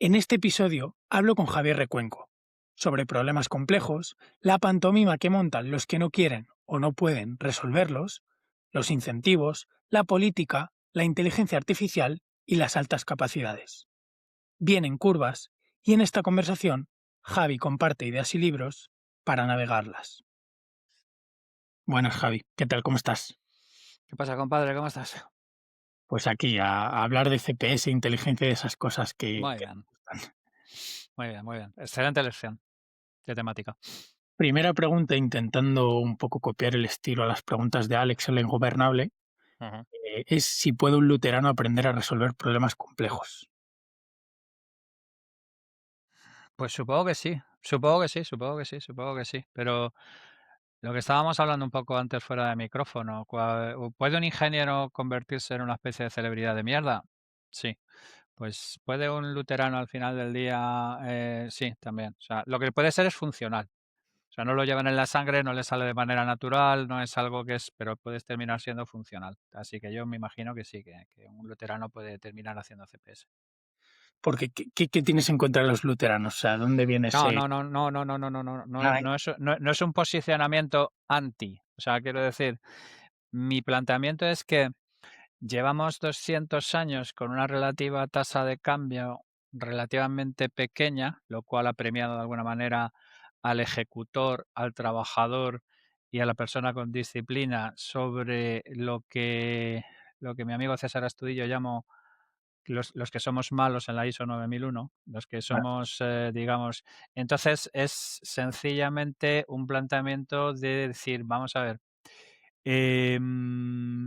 En este episodio hablo con Javier Recuenco sobre problemas complejos, la pantomima que montan los que no quieren o no pueden resolverlos, los incentivos, la política, la inteligencia artificial y las altas capacidades. Vienen curvas y en esta conversación Javi comparte ideas y libros para navegarlas. Buenas Javi, ¿qué tal? ¿Cómo estás? ¿Qué pasa, compadre? ¿Cómo estás? Pues aquí a hablar de CPS, inteligencia y de esas cosas Muy que bien, nos gustan. muy bien, muy bien. Excelente elección de temática. Primera pregunta, intentando un poco copiar el estilo a las preguntas de Alex el Ingobernable, Ujú. es si puede un luterano aprender a resolver problemas complejos. Pues supongo que sí, supongo que sí, supongo que sí, supongo que sí. Pero lo que estábamos hablando un poco antes fuera de micrófono, ¿puede un ingeniero convertirse en una especie de celebridad de mierda? Sí. Pues puede un luterano al final del día, sí, también. O sea, lo que puede ser es funcional. O sea, no lo llevan en la sangre, no le sale de manera natural, no es algo que es, pero puedes terminar siendo funcional. Así que yo me imagino que sí, que un luterano puede terminar haciendo CPS. Porque, ¿qué tienes en contra de los luteranos? O sea, ¿dónde viene No, ese...? no, no, no, no, no, no, no, no, no, Nada, ¿eh? no es un posicionamiento anti. O sea, quiero decir, mi planteamiento es que llevamos 200 años con una relativa tasa de cambio relativamente pequeña, lo cual ha premiado de alguna manera al ejecutor, al trabajador y a la persona con disciplina sobre lo que mi amigo César Astudillo llamo los que somos malos en la ISO 9001, los que somos, digamos. Entonces es sencillamente un planteamiento de decir, vamos a ver,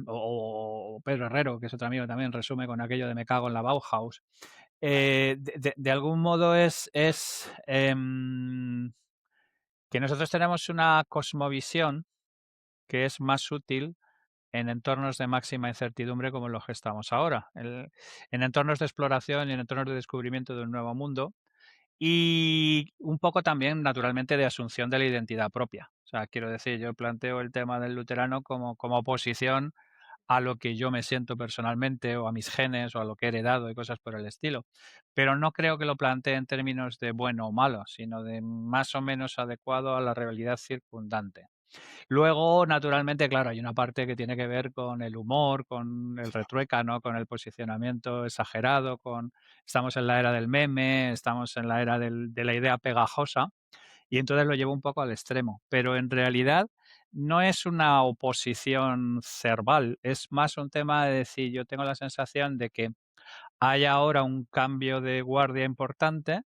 o Pedro Herrero, que es otro amigo también, resume con aquello de me cago en la Bauhaus. De algún modo que nosotros tenemos una cosmovisión que es más útil en entornos de máxima incertidumbre como los que estamos ahora, en entornos de exploración y en entornos de descubrimiento de un nuevo mundo y un poco también, naturalmente, de asunción de la identidad propia. O sea, quiero decir, yo planteo el tema del luterano como oposición a lo que yo me siento personalmente o a mis genes o a lo que he heredado y cosas por el estilo. Pero no creo que lo plantee en términos de bueno o malo, sino de más o menos adecuado a la realidad circundante. Luego, naturalmente, claro, hay una parte que tiene que ver con el humor, con el retruécano, con el posicionamiento exagerado, estamos en la era del meme, estamos en la era de la idea pegajosa, y entonces lo llevo un poco al extremo. Pero en realidad no es una oposición cerval, es más un tema de decir, yo tengo la sensación de que hay ahora un cambio de guardia importante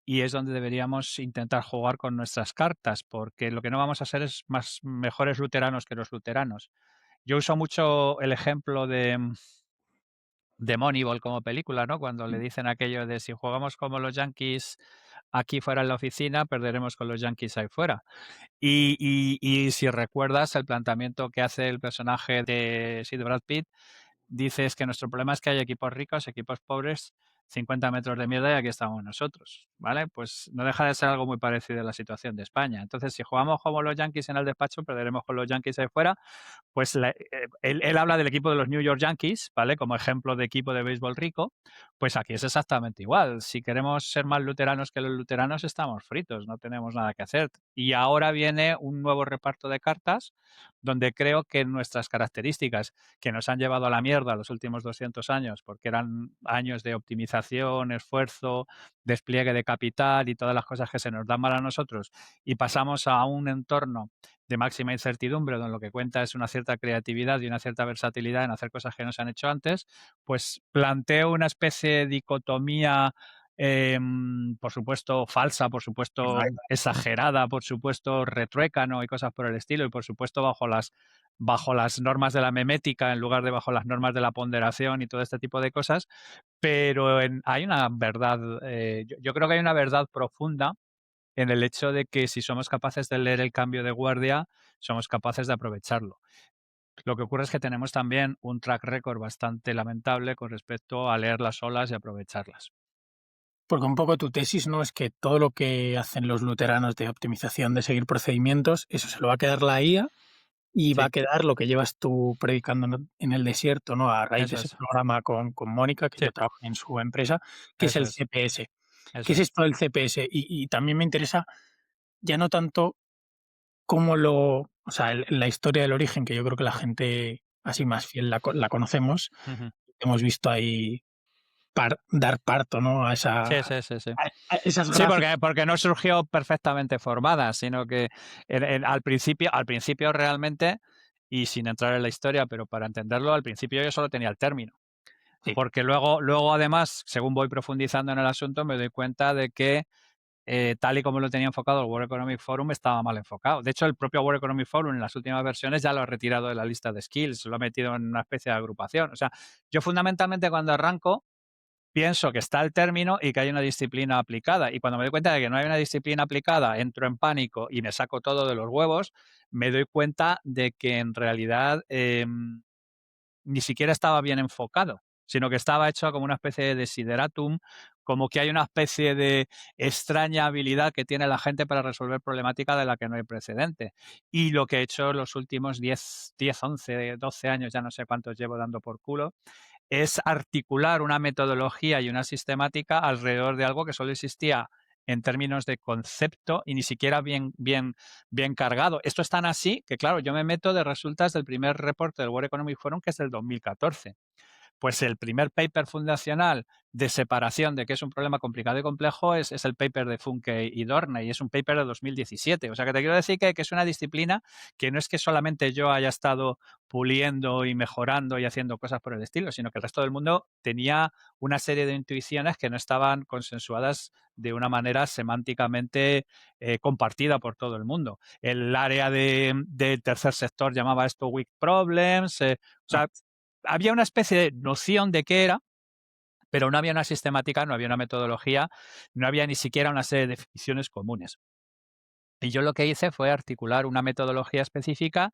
y es donde deberíamos intentar jugar con nuestras cartas, porque lo que no vamos a hacer es más mejores luteranos que los luteranos. Yo uso mucho el ejemplo de Moneyball como película, ¿no? Cuando le dicen aquello de si jugamos como los Yankees aquí fuera en la oficina, perderemos con los Yankees ahí fuera. Y si recuerdas el planteamiento que hace el personaje de, sí, de Brad Pitt, dices que nuestro problema es que hay equipos ricos, equipos pobres, 50 metros de mierda y aquí estamos nosotros, ¿vale? Pues no deja de ser algo muy parecido a la situación de España. Entonces, si jugamos como los Yankees en el despacho, perderemos con los Yankees ahí fuera. Pues él habla del equipo de los New York Yankees, ¿vale? Como ejemplo de equipo de béisbol rico, pues aquí es exactamente igual. Si queremos ser más luteranos que los luteranos, estamos fritos, no tenemos nada que hacer. Y ahora viene un nuevo reparto de cartas donde creo que nuestras características que nos han llevado a la mierda los últimos 200 años, porque eran años de optimización, esfuerzo, despliegue de capital y todas las cosas que se nos dan mal a nosotros, y pasamos a un entorno de máxima incertidumbre, donde lo que cuenta es una cierta creatividad y una cierta versatilidad en hacer cosas que no se han hecho antes, pues planteo una especie de dicotomía, por supuesto falsa, por supuesto exagerada, por supuesto retruécano y cosas por el estilo, y por supuesto bajo las normas de la memética en lugar de bajo las normas de la ponderación y todo este tipo de cosas, pero hay una verdad, yo creo que hay una verdad profunda en el hecho de que si somos capaces de leer el cambio de guardia, somos capaces de aprovecharlo. Lo que ocurre es que tenemos también un track record bastante lamentable con respecto a leer las olas y aprovecharlas. Porque un poco tu tesis no es que todo lo que hacen los luteranos de optimización, de seguir procedimientos, eso se lo va a quedar la IA y va a Sí, quedar lo que llevas tú predicando en el desierto, ¿no? A raíz de eso ese es. programa con Mónica, que Sí, yo trabajo en su empresa, que es eso el es. CPS. ¿Qué eso es es. esto del CPS? Y también me interesa ya no tanto cómo o sea, la historia del origen, que yo creo que la gente así más fiel la conocemos, Ujú. hemos visto ahí dar parto, ¿no? Sí, sí, sí, sí. A esas Sí, gráficas. porque no surgió perfectamente formada, sino que al principio realmente, y sin entrar en la historia, pero para entenderlo, al principio yo solo tenía el término. Sí, Porque luego además, según voy profundizando en el asunto, me doy cuenta de que tal y como lo tenía enfocado el World Economic Forum, estaba mal enfocado. De hecho, el propio World Economic Forum en las últimas versiones ya lo ha retirado de la lista de skills, lo ha metido en una especie de agrupación. O sea, yo fundamentalmente cuando arranco pienso que está el término y que hay una disciplina aplicada. Y cuando me doy cuenta de que no hay una disciplina aplicada, entro en pánico y me saco todo de los huevos, me doy cuenta de que en realidad ni siquiera estaba bien enfocado, sino que estaba hecho como una especie de desideratum, como que hay una especie de extraña habilidad que tiene la gente para resolver problemática de la que no hay precedente. Y lo que he hecho los últimos 11, 12 años, ya no sé cuántos llevo dando por culo, es articular una metodología y una sistemática alrededor de algo que solo existía en términos de concepto y ni siquiera bien cargado. Esto es tan así que, claro, yo me meto de resultas del primer reporte del World Economic Forum, que es del 2014. Pues el primer paper fundacional de separación de que es un problema complicado y complejo es el paper de Funke y Dorney, y es un paper de 2017. O sea que te quiero decir que es una disciplina que no es que solamente yo haya estado puliendo y mejorando y haciendo cosas por el estilo, sino que el resto del mundo tenía una serie de intuiciones que no estaban consensuadas de una manera semánticamente compartida por todo el mundo. El área del tercer sector llamaba esto weak problems. O ah, sea, había una especie de noción de qué era, pero no había una sistemática, no había una metodología, no había ni siquiera una serie de definiciones comunes. Y yo lo que hice fue articular una metodología específica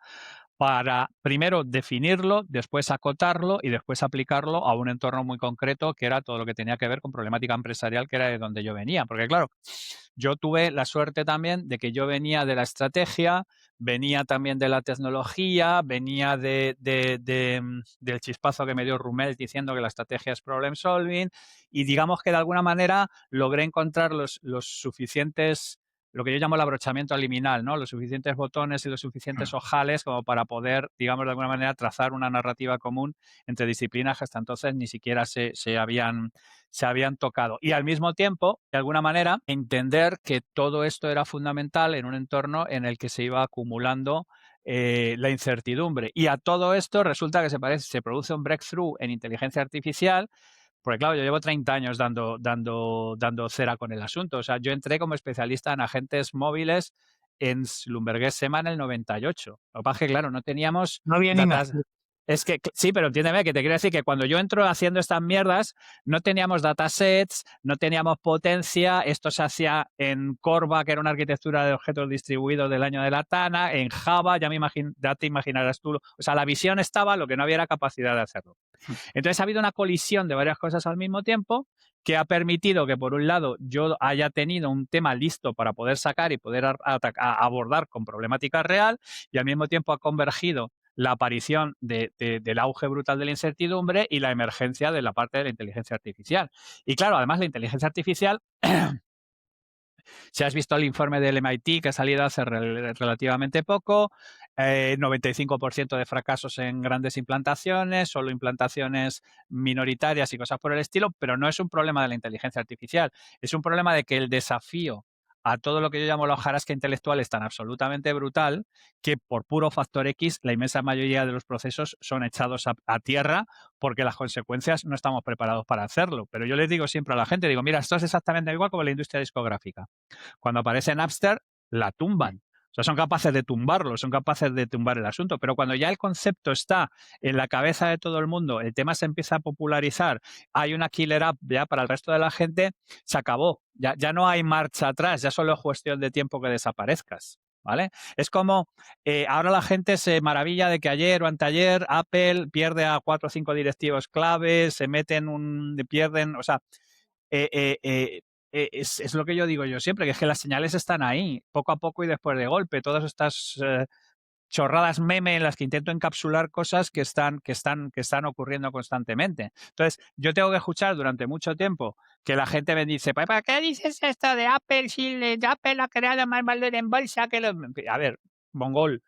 para primero definirlo, después acotarlo y después aplicarlo a un entorno muy concreto que era todo lo que tenía que ver con problemática empresarial, que era de donde yo venía. Porque claro, yo tuve la suerte también de que yo venía de la estrategia, venía también de la tecnología, venía del chispazo que me dio Rumel diciendo que la estrategia es problem solving, y digamos que de alguna manera logré encontrar los suficientes, lo que yo llamo el abrochamiento liminal, ¿no? Los suficientes botones y los suficientes ah. ojales como para poder, digamos, de alguna manera trazar una narrativa común entre disciplinas que hasta entonces ni siquiera se habían tocado. Y al mismo tiempo, de alguna manera, entender que todo esto era fundamental en un entorno en el que se iba acumulando la incertidumbre. Y a todo esto resulta que se produce un breakthrough en inteligencia artificial, porque claro, yo llevo 30 años dando cera con el asunto. O sea, yo entré como especialista en agentes móviles en Schlumberger SEMA en el 98. Lo que pasa es que, claro, no teníamos No había ni datas. nacido. Es que sí, pero entiéndeme que te quiero decir que cuando yo entro haciendo estas mierdas, no teníamos datasets, no teníamos potencia, esto se hacía en Corva, que era una arquitectura de objetos distribuidos del año de la Tana, en Java, ya te imaginarás tú. O sea, la visión estaba, lo que no había era capacidad de hacerlo. Entonces ha habido una colisión de varias cosas al mismo tiempo que ha permitido que, por un lado, yo haya tenido un tema listo para poder sacar y poder abordar con problemática real, y al mismo tiempo ha convergido la aparición del auge brutal de la incertidumbre y la emergencia de la parte de la inteligencia artificial. Y claro, además la inteligencia artificial, si has visto el informe del MIT que ha salido hace relativamente poco, 95% de fracasos en grandes implantaciones, solo implantaciones minoritarias y cosas por el estilo, pero no es un problema de la inteligencia artificial, es un problema de que el desafío a todo lo que yo llamo la hojarasca intelectual es tan absolutamente brutal que por puro factor X la inmensa mayoría de los procesos son echados a tierra porque las consecuencias no estamos preparados para hacerlo. Pero yo les digo siempre a la gente, digo, mira, esto es exactamente igual como la industria discográfica. Cuando aparece Napster, la tumban. O sea, son capaces de tumbarlo, son capaces de tumbar el asunto, pero cuando ya el concepto está en la cabeza de todo el mundo, el tema se empieza a popularizar, hay una killer app ya para el resto de la gente, se acabó. Ya no hay marcha atrás, ya solo es cuestión de tiempo que desaparezcas. ¿Vale? Es como ahora la gente se maravilla de que ayer o anteayer Apple pierde a 4 o 5 directivos claves, pierden, o sea, eh, eh, eh, es lo que yo digo yo siempre, que es que las señales están ahí, poco a poco y después de golpe. Todas estas chorradas meme en las que intento encapsular cosas que están ocurriendo constantemente. Entonces, yo tengo que escuchar durante mucho tiempo que la gente me dice, ¿para qué dices esto de Apple si Apple ha creado más valor en bolsa que los... A ver, mongol,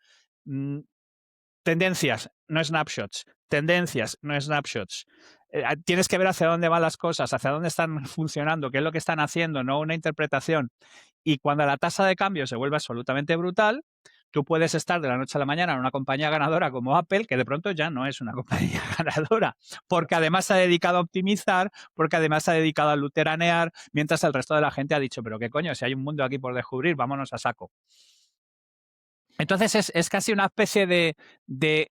tendencias, no snapshots. Tendencias, no snapshots. Tienes que ver hacia dónde van las cosas, hacia dónde están funcionando, qué es lo que están haciendo, no una interpretación. Y cuando la tasa de cambio se vuelve absolutamente brutal, tú puedes estar de la noche a la mañana en una compañía ganadora como Apple, que de pronto ya no es una compañía ganadora, porque además se ha dedicado a optimizar, porque además se ha dedicado a luteranear, mientras el resto de la gente ha dicho, pero qué coño, si hay un mundo aquí por descubrir, vámonos a saco. Entonces es casi una especie de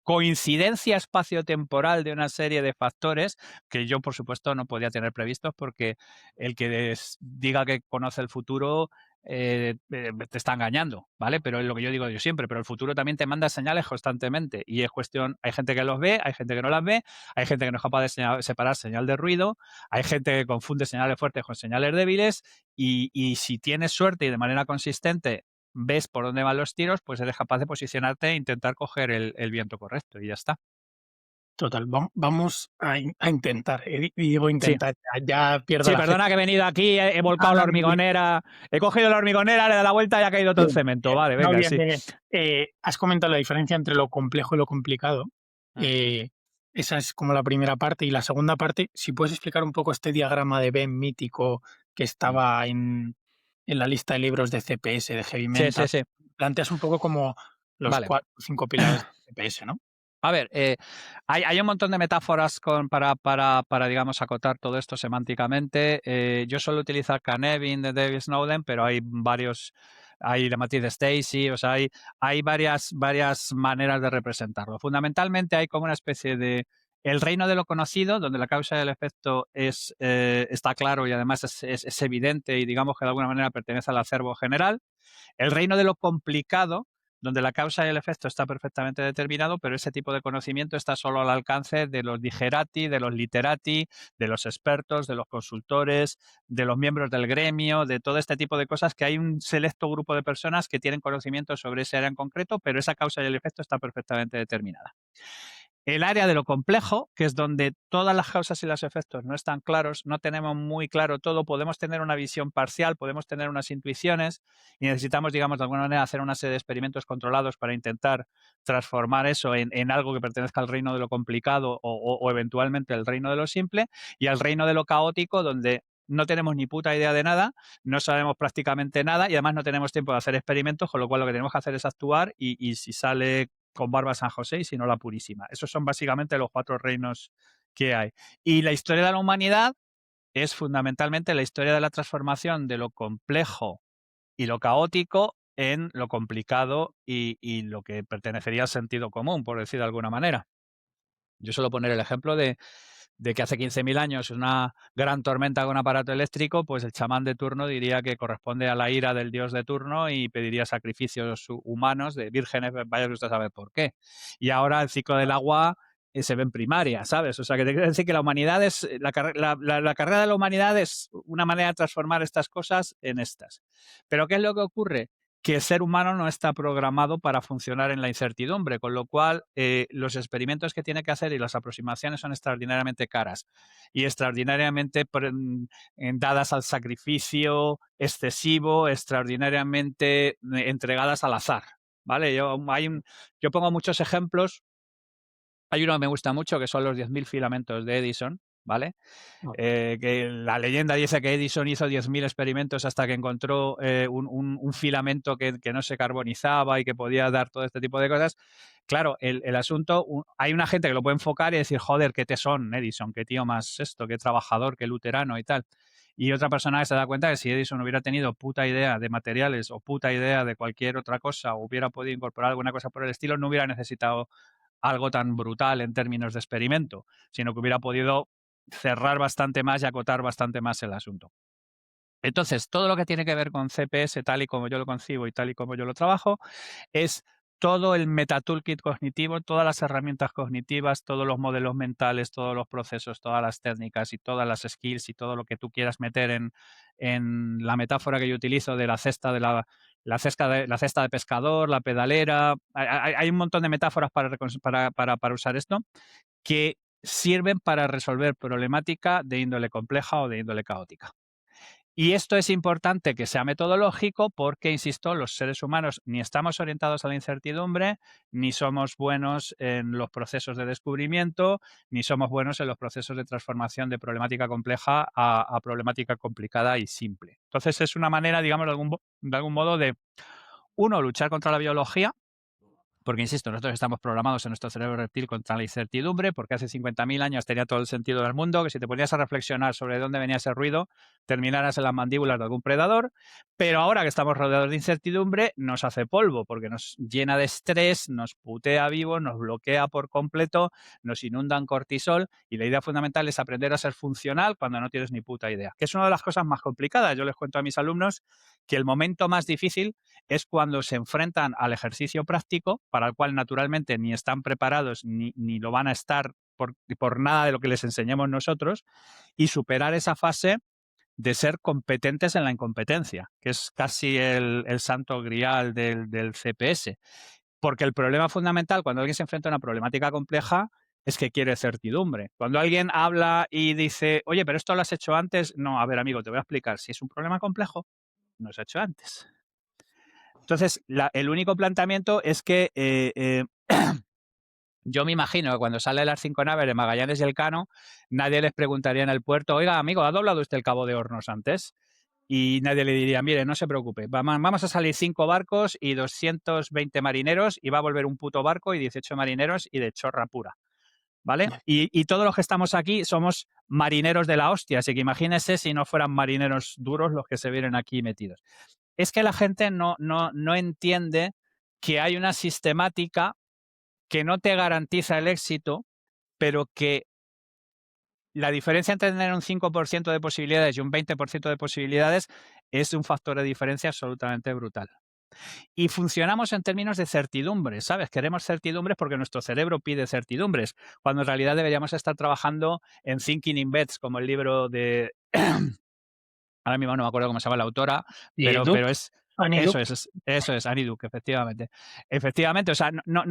coincidencia espaciotemporal de una serie de factores que yo, por supuesto, no podía tener previstos, porque el que diga que conoce el futuro te está engañando, ¿vale? Pero es lo que yo digo yo siempre, pero el futuro también te manda señales constantemente y es cuestión, hay gente que los ve, hay gente que no las ve, hay gente que no es capaz de separar señal de ruido, hay gente que confunde señales fuertes con señales débiles y si tienes suerte y de manera consistente ves por dónde van los tiros, pues eres capaz de posicionarte e intentar coger el viento correcto y ya está. Total, vamos a intentar, y digo Sí, intentar, ya pierdo sí, la fe. perdona que he venido aquí, he volcado la No, no, bien, hormigonera, he cogido la hormigonera, le he dado la vuelta y ha caído todo el bien, cemento. Vale, no, venga, bien, sí. bien, bien. Has comentado la diferencia entre lo complejo y lo complicado. Mm. Eh, esa es como la primera parte. Y la segunda parte, si puedes explicar un poco este diagrama de Venn mítico que Mm. estaba en la lista de libros de CPS, de Heavy Sí, sí, Mental. sí. Planteas un poco como los Vale. 4 o 5 pilares de CPS, ¿no? A ver, hay un montón de metáforas para, digamos, acotar todo esto semánticamente. Yo suelo utilizar Canevin de David Snowden, pero hay varios, hay de Matilde Stacy, o sea, hay varias maneras de representarlo. Fundamentalmente hay como una especie de el reino de lo conocido, donde la causa y el efecto está claro y además es evidente y digamos que de alguna manera pertenece al acervo general. El reino de lo complicado, donde la causa y el efecto está perfectamente determinado, pero ese tipo de conocimiento está solo al alcance de los digerati, de los literati, de los expertos, de los consultores, de los miembros del gremio, de todo este tipo de cosas, que hay un selecto grupo de personas que tienen conocimiento sobre ese área en concreto, pero esa causa y el efecto está perfectamente determinada. El área de lo complejo, que es donde todas las causas y los efectos no están claros, no tenemos muy claro todo, podemos tener una visión parcial, podemos tener unas intuiciones y necesitamos, digamos, de alguna manera hacer una serie de experimentos controlados para intentar transformar eso en algo que pertenezca al reino de lo complicado o eventualmente al reino de lo simple y al reino de lo caótico, donde no tenemos ni puta idea de nada, no sabemos prácticamente nada y además no tenemos tiempo de hacer experimentos, con lo cual lo que tenemos que hacer es actuar y si sale con barba San José y si no la purísima. Esos son básicamente los 4 reinos que hay. Y la historia de la humanidad es fundamentalmente la historia de la transformación de lo complejo y lo caótico en lo complicado y lo que pertenecería al sentido común, por decir de alguna manera. Yo suelo poner el ejemplo de que hace 15.000 años una gran tormenta con un aparato eléctrico, pues el chamán de turno diría que corresponde a la ira del dios de turno y pediría sacrificios humanos de vírgenes, vaya usted a saber por qué. Y ahora el ciclo del agua se ve en primaria, ¿sabes? O sea, que te quiero decir que la humanidad es, la carrera de la humanidad es una manera de transformar estas cosas en estas. Pero ¿qué es lo que ocurre? Que el ser humano no está programado para funcionar en la incertidumbre, con lo cual los experimentos que tiene que hacer y las aproximaciones son extraordinariamente caras y extraordinariamente dadas al sacrificio excesivo, extraordinariamente entregadas al azar. ¿Vale? Yo pongo muchos ejemplos. Hay uno que me gusta mucho, que son los 10.000 filamentos de Edison, ¿vale? Que la leyenda dice que Edison hizo 10.000 experimentos hasta que encontró un filamento que no se carbonizaba y que podía dar todo este tipo de cosas. Claro, el asunto, hay una gente que lo puede enfocar y decir, joder, qué tesón, Edison, qué tío más esto, qué trabajador, qué luterano y tal. Y otra persona que se da cuenta que si Edison hubiera tenido puta idea de materiales o puta idea de cualquier otra cosa o hubiera podido incorporar alguna cosa por el estilo, no hubiera necesitado algo tan brutal en términos de experimento, sino que hubiera podido cerrar bastante más y acotar bastante más el asunto. Entonces, todo lo que tiene que ver con CPS, tal y como yo lo concibo y tal y como yo lo trabajo, es todo el metatoolkit cognitivo, todas las herramientas cognitivas, todos los modelos mentales, todos los procesos, todas las técnicas y todas las skills y todo lo que tú quieras meter en la metáfora que yo utilizo de la cesta de la cesta de pescador, la pedalera. Hay un montón de metáforas para usar esto que sirven para resolver problemática de índole compleja o de índole caótica. Y esto es importante que sea metodológico porque, insisto, los seres humanos ni estamos orientados a la incertidumbre, ni somos buenos en los procesos de descubrimiento, ni somos buenos en los procesos de transformación de problemática compleja a problemática complicada y simple. Entonces, es una manera, digamos, de algún modo de, uno, luchar contra la biología, porque, insisto, nosotros estamos programados en nuestro cerebro reptil contra la incertidumbre, porque hace 50.000 años tenía todo el sentido del mundo, que si te ponías a reflexionar sobre dónde venía ese ruido, terminaras en las mandíbulas de algún predador, pero ahora que estamos rodeados de incertidumbre, nos hace polvo, porque nos llena de estrés, nos putea vivo, nos bloquea por completo, nos inunda en cortisol, y la idea fundamental es aprender a ser funcional cuando no tienes ni puta idea, que es una de las cosas más complicadas. Yo les cuento a mis alumnos que el momento más difícil es cuando se enfrentan al ejercicio práctico, para el cual naturalmente ni están preparados ni lo van a estar por nada de lo que les enseñemos nosotros, y superar esa fase de ser competentes en la incompetencia, que es casi el santo grial del CPS. Porque el problema fundamental cuando alguien se enfrenta a una problemática compleja es que quiere certidumbre. Cuando alguien habla y dice, oye, pero esto lo has hecho antes, no, a ver, amigo, te voy a explicar. Si es un problema complejo, no se ha hecho antes. Entonces, el único planteamiento es que yo me imagino que cuando sale las 5 naves de Magallanes y Elcano, nadie les preguntaría en el puerto, oiga, amigo, ¿ha doblado usted el Cabo de Hornos antes? Y nadie le diría, mire, no se preocupe, vamos a salir 5 barcos y 220 marineros y va a volver un puto barco y 18 marineros y de chorra pura, ¿vale? Y todos los que estamos aquí somos marineros de la hostia, así que imagínese si no fueran marineros duros los que se vienen aquí metidos. Es que la gente no entiende que hay una sistemática que no te garantiza el éxito, pero que la diferencia entre tener un 5% de posibilidades y un 20% de posibilidades es un factor de diferencia absolutamente brutal. Y funcionamos en términos de certidumbre, ¿sabes? Queremos certidumbres porque nuestro cerebro pide certidumbres, cuando en realidad deberíamos estar trabajando en Thinking in Bets, como el libro de... Ahora mismo no me acuerdo cómo se llama la autora, pero es... Eso es, Annie Duke, efectivamente. Efectivamente, o sea, no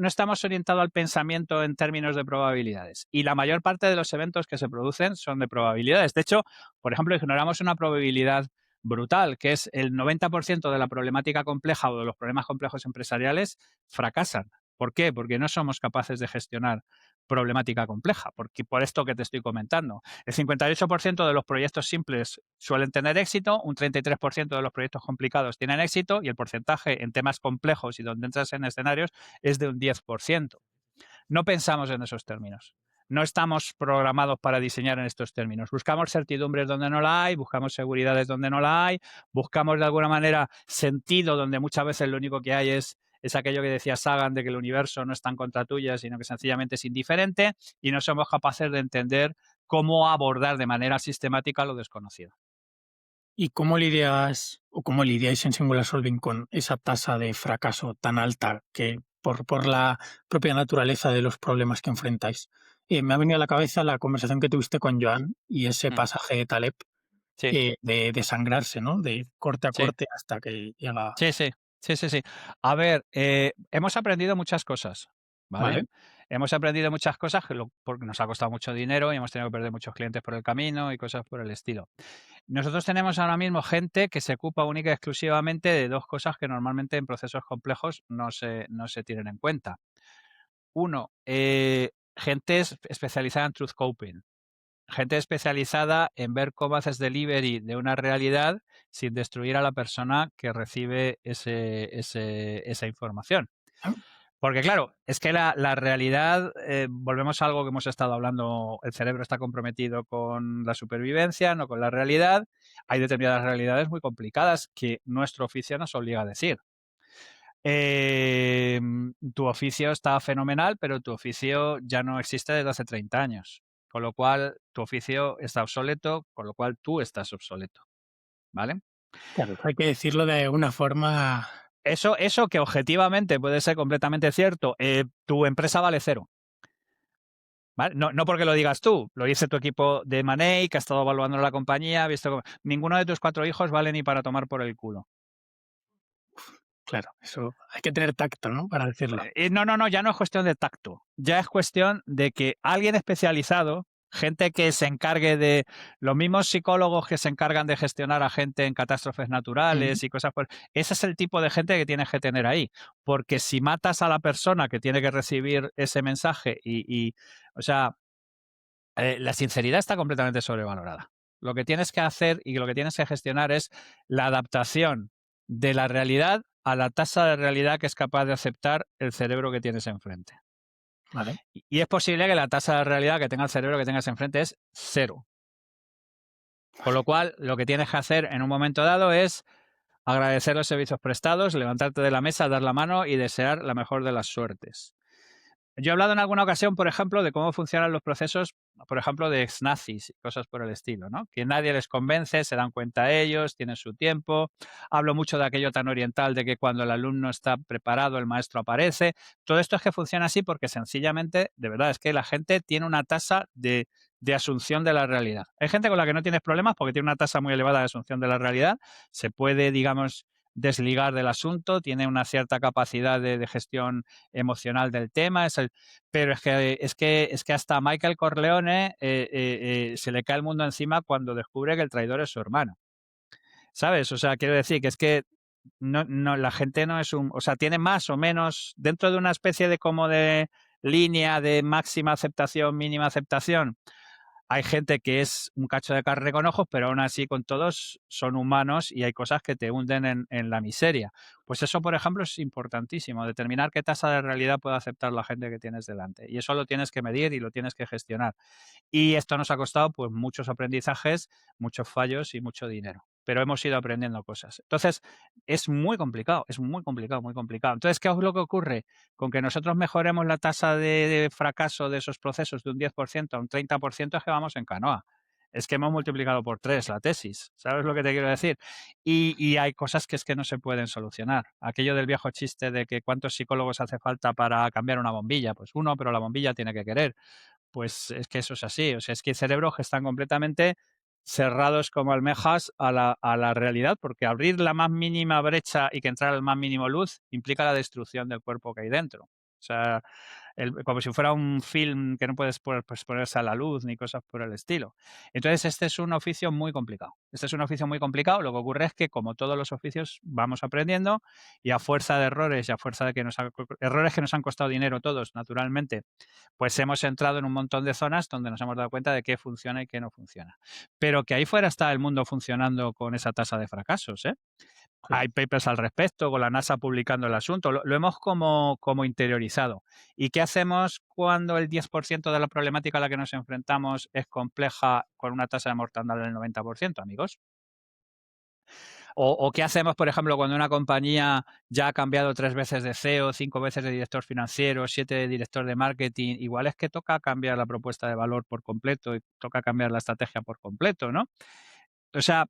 estamos orientados al pensamiento en términos de probabilidades. Y la mayor parte de los eventos que se producen son de probabilidades. De hecho, por ejemplo, ignoramos una probabilidad brutal, que es el 90% de la problemática compleja o de los problemas complejos empresariales fracasan. ¿Por qué? Porque no somos capaces de gestionar problemática compleja, porque por esto que te estoy comentando. El 58% de los proyectos simples suelen tener éxito, un 33% de los proyectos complicados tienen éxito y el porcentaje en temas complejos y donde entras en escenarios es de un 10%. No pensamos en esos términos. No estamos programados para diseñar en estos términos. Buscamos certidumbres donde no la hay, buscamos seguridades donde no la hay, buscamos de alguna manera sentido donde muchas veces lo único que hay es aquello que decía Sagan de que el universo no está en contra tuya, sino que sencillamente es indiferente, y no somos capaces de entender cómo abordar de manera sistemática lo desconocido. ¿Y cómo lidias o cómo lidiáis en Singular Solving con esa tasa de fracaso tan alta que por la propia naturaleza de los problemas que enfrentáis? Me ha venido a la cabeza la conversación que tuviste con Joan y ese pasaje de Taleb Sí. de desangrarse, ¿no? De corte a Sí. corte hasta que llega... Sí. A ver, hemos aprendido muchas cosas, ¿vale? Vale. Hemos aprendido muchas cosas porque nos ha costado mucho dinero y hemos tenido que perder muchos clientes por el camino y cosas por el estilo. Nosotros tenemos ahora mismo gente que se ocupa única y exclusivamente de dos cosas que normalmente en procesos complejos no se tienen en cuenta. Uno, gente especializada en truth coping. Gente especializada en ver cómo haces delivery de una realidad sin destruir a la persona que recibe esa información. Porque claro, es que la realidad, volvemos a algo que hemos estado hablando, el cerebro está comprometido con la supervivencia, no con la realidad. Hay determinadas realidades muy complicadas que nuestro oficio nos obliga a decir. Tu oficio está fenomenal, pero tu oficio ya no existe desde hace 30 años. Con lo cual, tu oficio está obsoleto, con lo cual tú estás obsoleto. ¿Vale? Claro, hay que decirlo de una forma... Eso que objetivamente puede ser completamente cierto, tu empresa vale cero. ¿Vale? No porque lo digas tú, lo dice tu equipo de Money, que ha estado evaluando la compañía, ha visto ninguno de tus 4 hijos vale ni para tomar por el culo. Claro, eso hay que tener tacto, ¿no? Para decirlo. No, ya no es cuestión de tacto, ya es cuestión de que alguien especializado, gente que se encargue de los mismos psicólogos que se encargan de gestionar a gente en catástrofes Ujú. naturales y cosas por... Ese es el tipo de gente que tienes que tener ahí, porque si matas a la persona que tiene que recibir ese mensaje o sea, la sinceridad está completamente sobrevalorada. Lo que tienes que hacer y lo que tienes que gestionar es la adaptación de la realidad a la tasa de realidad que es capaz de aceptar el cerebro que tienes enfrente. Vale, Y es posible que la tasa de realidad que tenga el cerebro que tengas enfrente es cero. Con lo cual, lo que tienes que hacer en un momento dado es agradecer los servicios prestados, levantarte de la mesa, dar la mano y desear la mejor de las suertes. Yo he hablado en alguna ocasión, por ejemplo, de cómo funcionan los procesos, por ejemplo, de ex-nazis y cosas por el estilo, ¿no? Que nadie les convence, se dan cuenta ellos, tienen su tiempo. Hablo mucho de aquello tan oriental de que cuando el alumno está preparado, el maestro aparece. Todo esto es que funciona así porque sencillamente, de verdad, es que la gente tiene una tasa de asunción de la realidad. Hay gente con la que no tienes problemas porque tiene una tasa muy elevada de asunción de la realidad. Se puede, digamos, desligar del asunto, tiene una cierta capacidad de gestión emocional del tema, pero es que hasta Michael Corleone se le cae el mundo encima cuando descubre que el traidor es su hermano. ¿Sabes? O sea, quiero decir que es que la gente no es o sea, tiene más o menos, dentro de una especie de como de línea de máxima aceptación, mínima aceptación, hay gente que es un cacho de carne con ojos, pero aún así con todos son humanos y hay cosas que te hunden en la miseria. Pues eso, por ejemplo, es importantísimo, determinar qué tasa de realidad puede aceptar la gente que tienes delante. Y eso lo tienes que medir y lo tienes que gestionar. Y esto nos ha costado pues muchos aprendizajes, muchos fallos y mucho dinero. Pero hemos ido aprendiendo cosas. Entonces, es muy complicado, es muy complicado, muy complicado. Entonces, ¿qué es lo que ocurre? Con que nosotros mejoremos la tasa de fracaso de esos procesos de un 10% a un 30% es que vamos en canoa. Es que hemos multiplicado por 3 la tesis. ¿Sabes lo que te quiero decir? Y hay cosas que es que no se pueden solucionar. Aquello del viejo chiste de que cuántos psicólogos hace falta para cambiar una bombilla. Pues uno, pero la bombilla tiene que querer. Pues es que eso es así. O sea, es que hay cerebros que están completamente cerrados como almejas a la realidad, porque abrir la más mínima brecha y que entrar el más mínimo luz implica la destrucción del cuerpo que hay dentro. O sea, como si fuera un film que no puedes pues, ponerse a la luz ni cosas por el estilo. Entonces, este es un oficio muy complicado. Este es un oficio muy complicado. Lo que ocurre es que, como todos los oficios, vamos aprendiendo y a fuerza de errores y a fuerza de que errores que nos han costado dinero todos, naturalmente, pues hemos entrado en un montón de zonas donde nos hemos dado cuenta de qué funciona y qué no funciona. Pero que ahí fuera está el mundo funcionando con esa tasa de fracasos, ¿eh? sí. Hay papers al respecto, con la NASA publicando el asunto, lo hemos como interiorizado. ¿Y qué hacemos cuando el 10% de la problemática a la que nos enfrentamos es compleja con una tasa de mortandad del 90%, amigos? ¿O qué hacemos, por ejemplo, cuando una compañía ya ha cambiado 3 veces de CEO, 5 veces de director financiero, 7 de director de marketing? Igual es que toca cambiar la propuesta de valor por completo y toca cambiar la estrategia por completo, ¿no? O sea,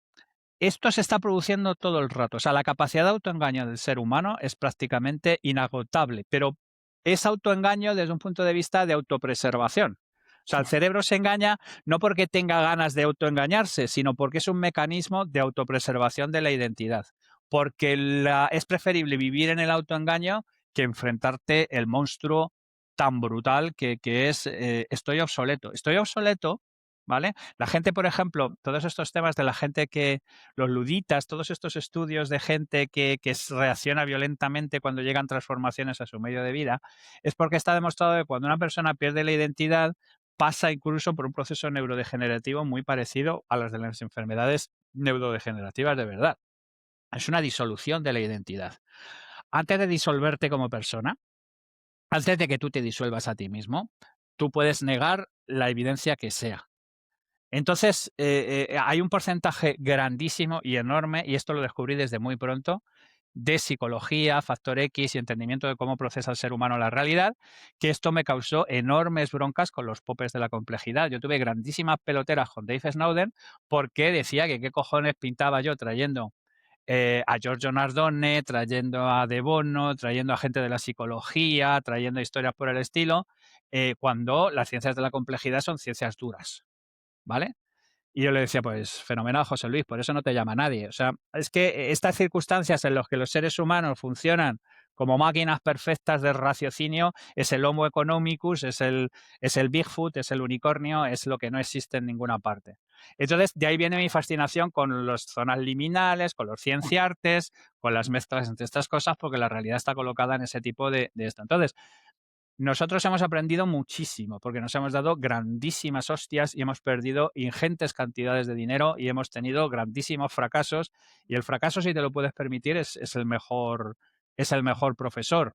esto se está produciendo todo el rato. O sea, la capacidad de autoengaño del ser humano es prácticamente inagotable, pero es autoengaño desde un punto de vista de autopreservación. O sea, Sí. el cerebro se engaña no porque tenga ganas de autoengañarse, sino porque es un mecanismo de autopreservación de la identidad. Porque es preferible vivir en el autoengaño que enfrentarte el monstruo tan brutal que es estoy obsoleto. Estoy obsoleto, ¿vale? La gente, por ejemplo, todos estos temas de la gente que, los luditas, todos estos estudios de gente que reacciona violentamente cuando llegan transformaciones a su medio de vida, es porque está demostrado que cuando una persona pierde la identidad, pasa incluso por un proceso neurodegenerativo muy parecido a las de las enfermedades neurodegenerativas de verdad. Es una disolución de la identidad. Antes de disolverte como persona, antes de que tú te disuelvas a ti mismo, tú puedes negar la evidencia que sea. Entonces, hay un porcentaje grandísimo y enorme, y esto lo descubrí desde muy pronto, de psicología, factor X y entendimiento de cómo procesa el ser humano la realidad, que esto me causó enormes broncas con los popes de la complejidad. Yo tuve grandísimas peloteras con Dave Snowden porque decía que qué cojones pintaba yo trayendo a Giorgio Nardone, trayendo a De Bono, trayendo a gente de la psicología, trayendo historias por el estilo, cuando las ciencias de la complejidad son ciencias duras, ¿vale? Y yo le decía, pues fenomenal, José Luis, por eso no te llama nadie. O sea, es que estas circunstancias en las que los seres humanos funcionan como máquinas perfectas de raciocinio, es el Homo economicus, es el Bigfoot, es el unicornio, es lo que no existe en ninguna parte. Entonces, de ahí viene mi fascinación con las zonas liminales, con los cienciartes, con las mezclas entre estas cosas, porque la realidad está colocada en ese tipo de esto. Entonces, nosotros hemos aprendido muchísimo porque nos hemos dado grandísimas hostias y hemos perdido ingentes cantidades de dinero y hemos tenido grandísimos fracasos. Y el fracaso, si te lo puedes permitir, es es el mejor profesor,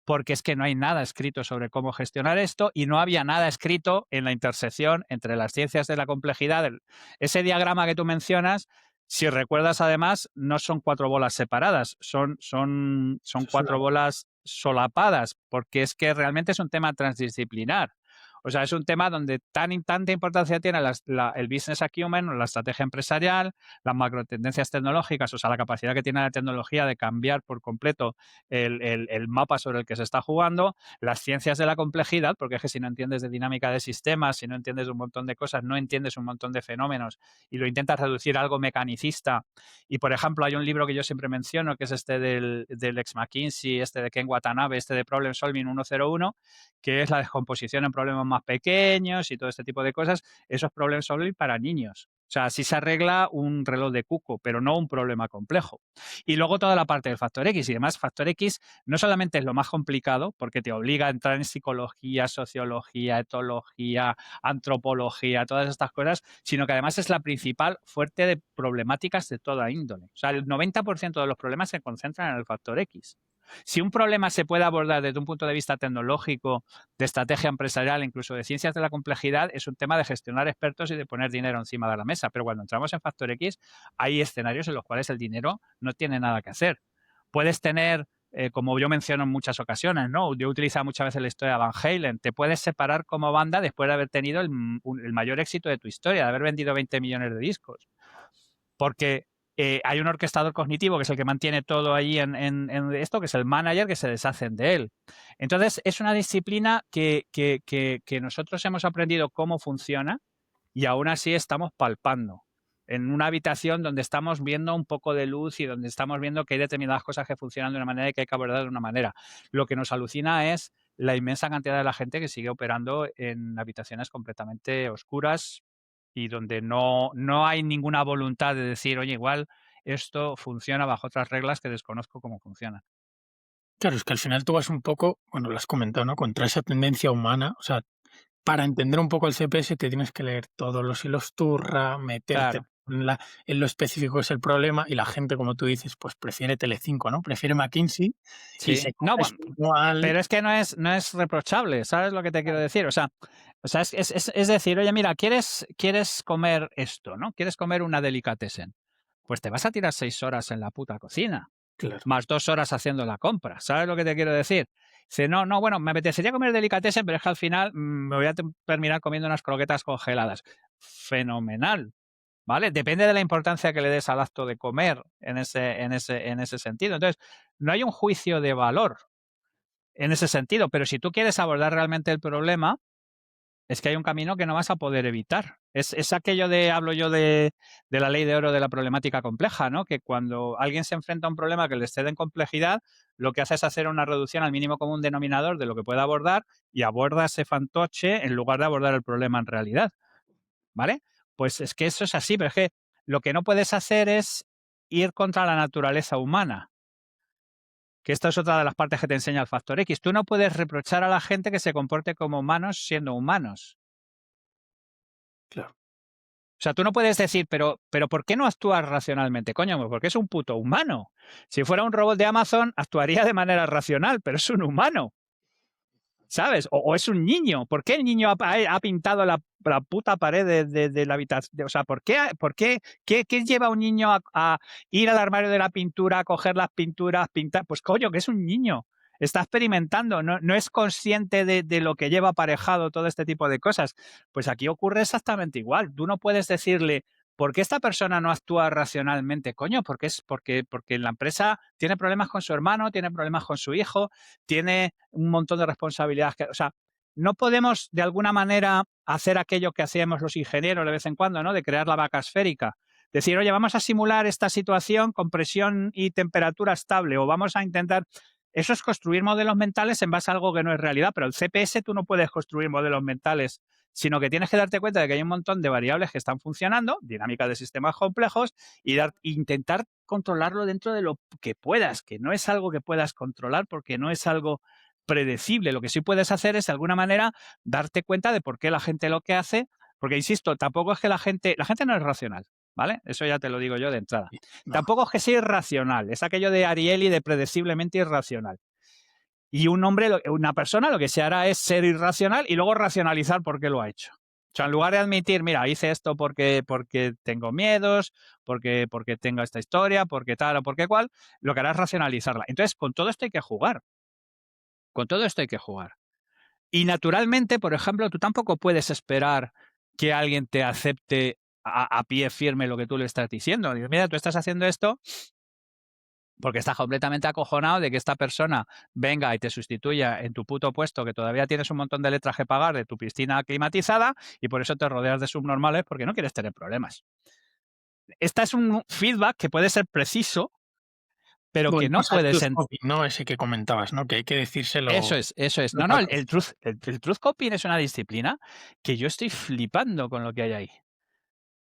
porque es que no hay nada escrito sobre cómo gestionar esto y no había nada escrito en la intersección entre las ciencias de la complejidad. Ese diagrama que tú mencionas, si recuerdas además, no son 4 bolas separadas, son Eso es 4 bolas solapadas, porque es que realmente es un tema transdisciplinar. O sea, es un tema donde tanta importancia tiene el business acumen, la estrategia empresarial, las macrotendencias tecnológicas, o sea, la capacidad que tiene la tecnología de cambiar por completo el mapa sobre el que se está jugando, las ciencias de la complejidad, porque es que si no entiendes de dinámica de sistemas, si no entiendes un montón de cosas, no entiendes un montón de fenómenos y lo intentas reducir a algo mecanicista. Y, por ejemplo, hay un libro que yo siempre menciono, que es este del ex McKinsey, este de Ken Watanabe, este de Problem Solving 101, que es la descomposición en problemas más pequeños y todo este tipo de cosas. Eso es Problem Solving para niños. O sea, así se arregla un reloj de cuco, pero no un problema complejo. Y luego toda la parte del factor X. Y además, factor X no solamente es lo más complicado, porque te obliga a entrar en psicología, sociología, etología, antropología, todas estas cosas, sino que además es la principal fuente de problemáticas de toda índole. O sea, el 90% de los problemas se concentran en el factor X. Si un problema se puede abordar desde un punto de vista tecnológico, de estrategia empresarial, incluso de ciencias de la complejidad, es un tema de gestionar expertos y de poner dinero encima de la mesa. Pero cuando entramos en Factor X, hay escenarios en los cuales el dinero no tiene nada que hacer. Puedes tener, como yo menciono en muchas ocasiones, ¿no? Yo he utilizado muchas veces la historia de Van Halen, te puedes separar como banda después de haber tenido el mayor éxito de tu historia, de haber vendido 20 millones de discos. Porque hay un orquestador cognitivo que es el que mantiene todo ahí en esto, que es el manager, que se deshacen de él. Entonces, es una disciplina que nosotros hemos aprendido cómo funciona y aún así estamos palpando en una habitación donde estamos viendo un poco de luz y donde estamos viendo que hay determinadas cosas que funcionan de una manera y que hay que abordar de una manera. Lo que nos alucina es la inmensa cantidad de la gente que sigue operando en habitaciones completamente oscuras y donde no hay ninguna voluntad de decir, oye, igual esto funciona bajo otras reglas que desconozco cómo funcionan. Claro, es que al final tú vas un poco, bueno, lo has comentado, ¿no? Contra esa tendencia humana. O sea, para entender un poco el CPS te tienes que leer todos los hilos turra, meterte Claro, en lo específico que es el problema y la gente, como tú dices, pues prefiere Telecinco, ¿no? Prefiere McKinsey y sí. se No, coge su manual. pero es que no es reprochable, ¿sabes lo que te quiero decir? O sea es decir, oye, mira, quieres comer esto, ¿no? Quieres comer una delicatessen. Pues te vas a tirar 6 horas en la puta cocina, Claro. más 2 horas haciendo la compra, ¿sabes lo que te quiero decir? Dice, no, bueno, me apetecería comer delicatessen, pero es que al final me voy a terminar comiendo unas croquetas congeladas. Fenomenal, ¿vale? Depende de la importancia que le des al acto de comer en ese sentido. Entonces, no hay un juicio de valor en ese sentido, pero si tú quieres abordar realmente el problema, es que hay un camino que no vas a poder evitar. Es aquello hablo yo de la ley de oro de la problemática compleja, ¿no? Que cuando alguien se enfrenta a un problema que le excede en complejidad, lo que hace es hacer una reducción al mínimo común denominador de lo que puede abordar y aborda ese fantoche en lugar de abordar el problema en realidad, ¿vale? Pues es que eso es así, pero es que lo que no puedes hacer es ir contra la naturaleza humana, que esta es otra de las partes que te enseña el factor X. Tú no puedes reprochar a la gente que se comporte como humanos siendo humanos. Claro. O sea, tú no puedes decir, pero ¿por qué no actúas racionalmente? Coño, pues porque es un puto humano. Si fuera un robot de Amazon, actuaría de manera racional, pero es un humano, ¿sabes? O es un niño. ¿Por qué el niño ha pintado la puta pared de la habitación? O sea, ¿qué lleva a un niño a ir al armario de la pintura, a coger las pinturas, pintar? Pues coño, que es un niño. Está experimentando, no es consciente de lo que lleva aparejado todo este tipo de cosas. Pues aquí ocurre exactamente igual. Tú no puedes decirle, ¿por qué esta persona no actúa racionalmente? Coño, porque la empresa tiene problemas con su hermano, tiene problemas con su hijo, tiene un montón de responsabilidades. O sea, no podemos de alguna manera hacer aquello que hacíamos los ingenieros de vez en cuando, ¿no? De crear la vaca esférica. Decir, oye, vamos a simular esta situación con presión y temperatura estable, o vamos a intentar... Eso es construir modelos mentales en base a algo que no es realidad, pero el CPS tú no puedes construir modelos mentales, sino que tienes que darte cuenta de que hay un montón de variables que están funcionando, dinámica de sistemas complejos, y intentar controlarlo dentro de lo que puedas, que no es algo que puedas controlar porque no es algo predecible. Lo que sí puedes hacer es, de alguna manera, darte cuenta de por qué la gente lo que hace, porque, insisto, tampoco es que la gente no es racional, ¿vale? Eso ya te lo digo yo de entrada. No. Tampoco es que sea irracional, es aquello de Ariely de predeciblemente irracional. Y una persona lo que se hará es ser irracional y luego racionalizar por qué lo ha hecho. O sea, en lugar de admitir, mira, hice esto porque tengo miedos, porque tengo esta historia, porque tal o porque cual, lo que hará es racionalizarla. Entonces, con todo esto hay que jugar. Con todo esto hay que jugar. Y naturalmente, por ejemplo, tú tampoco puedes esperar que alguien te acepte a pie firme lo que tú le estás diciendo. Dices, mira, tú estás haciendo esto porque estás completamente acojonado de que esta persona venga y te sustituya en tu puto puesto, que todavía tienes un montón de letras que pagar de tu piscina climatizada y por eso te rodeas de subnormales porque no quieres tener problemas. Este es un feedback que puede ser preciso, pero que no puede ser... No, ese que comentabas, ¿no? Que hay que decírselo. Eso es. No, el truth copying es una disciplina que yo estoy flipando con lo que hay ahí.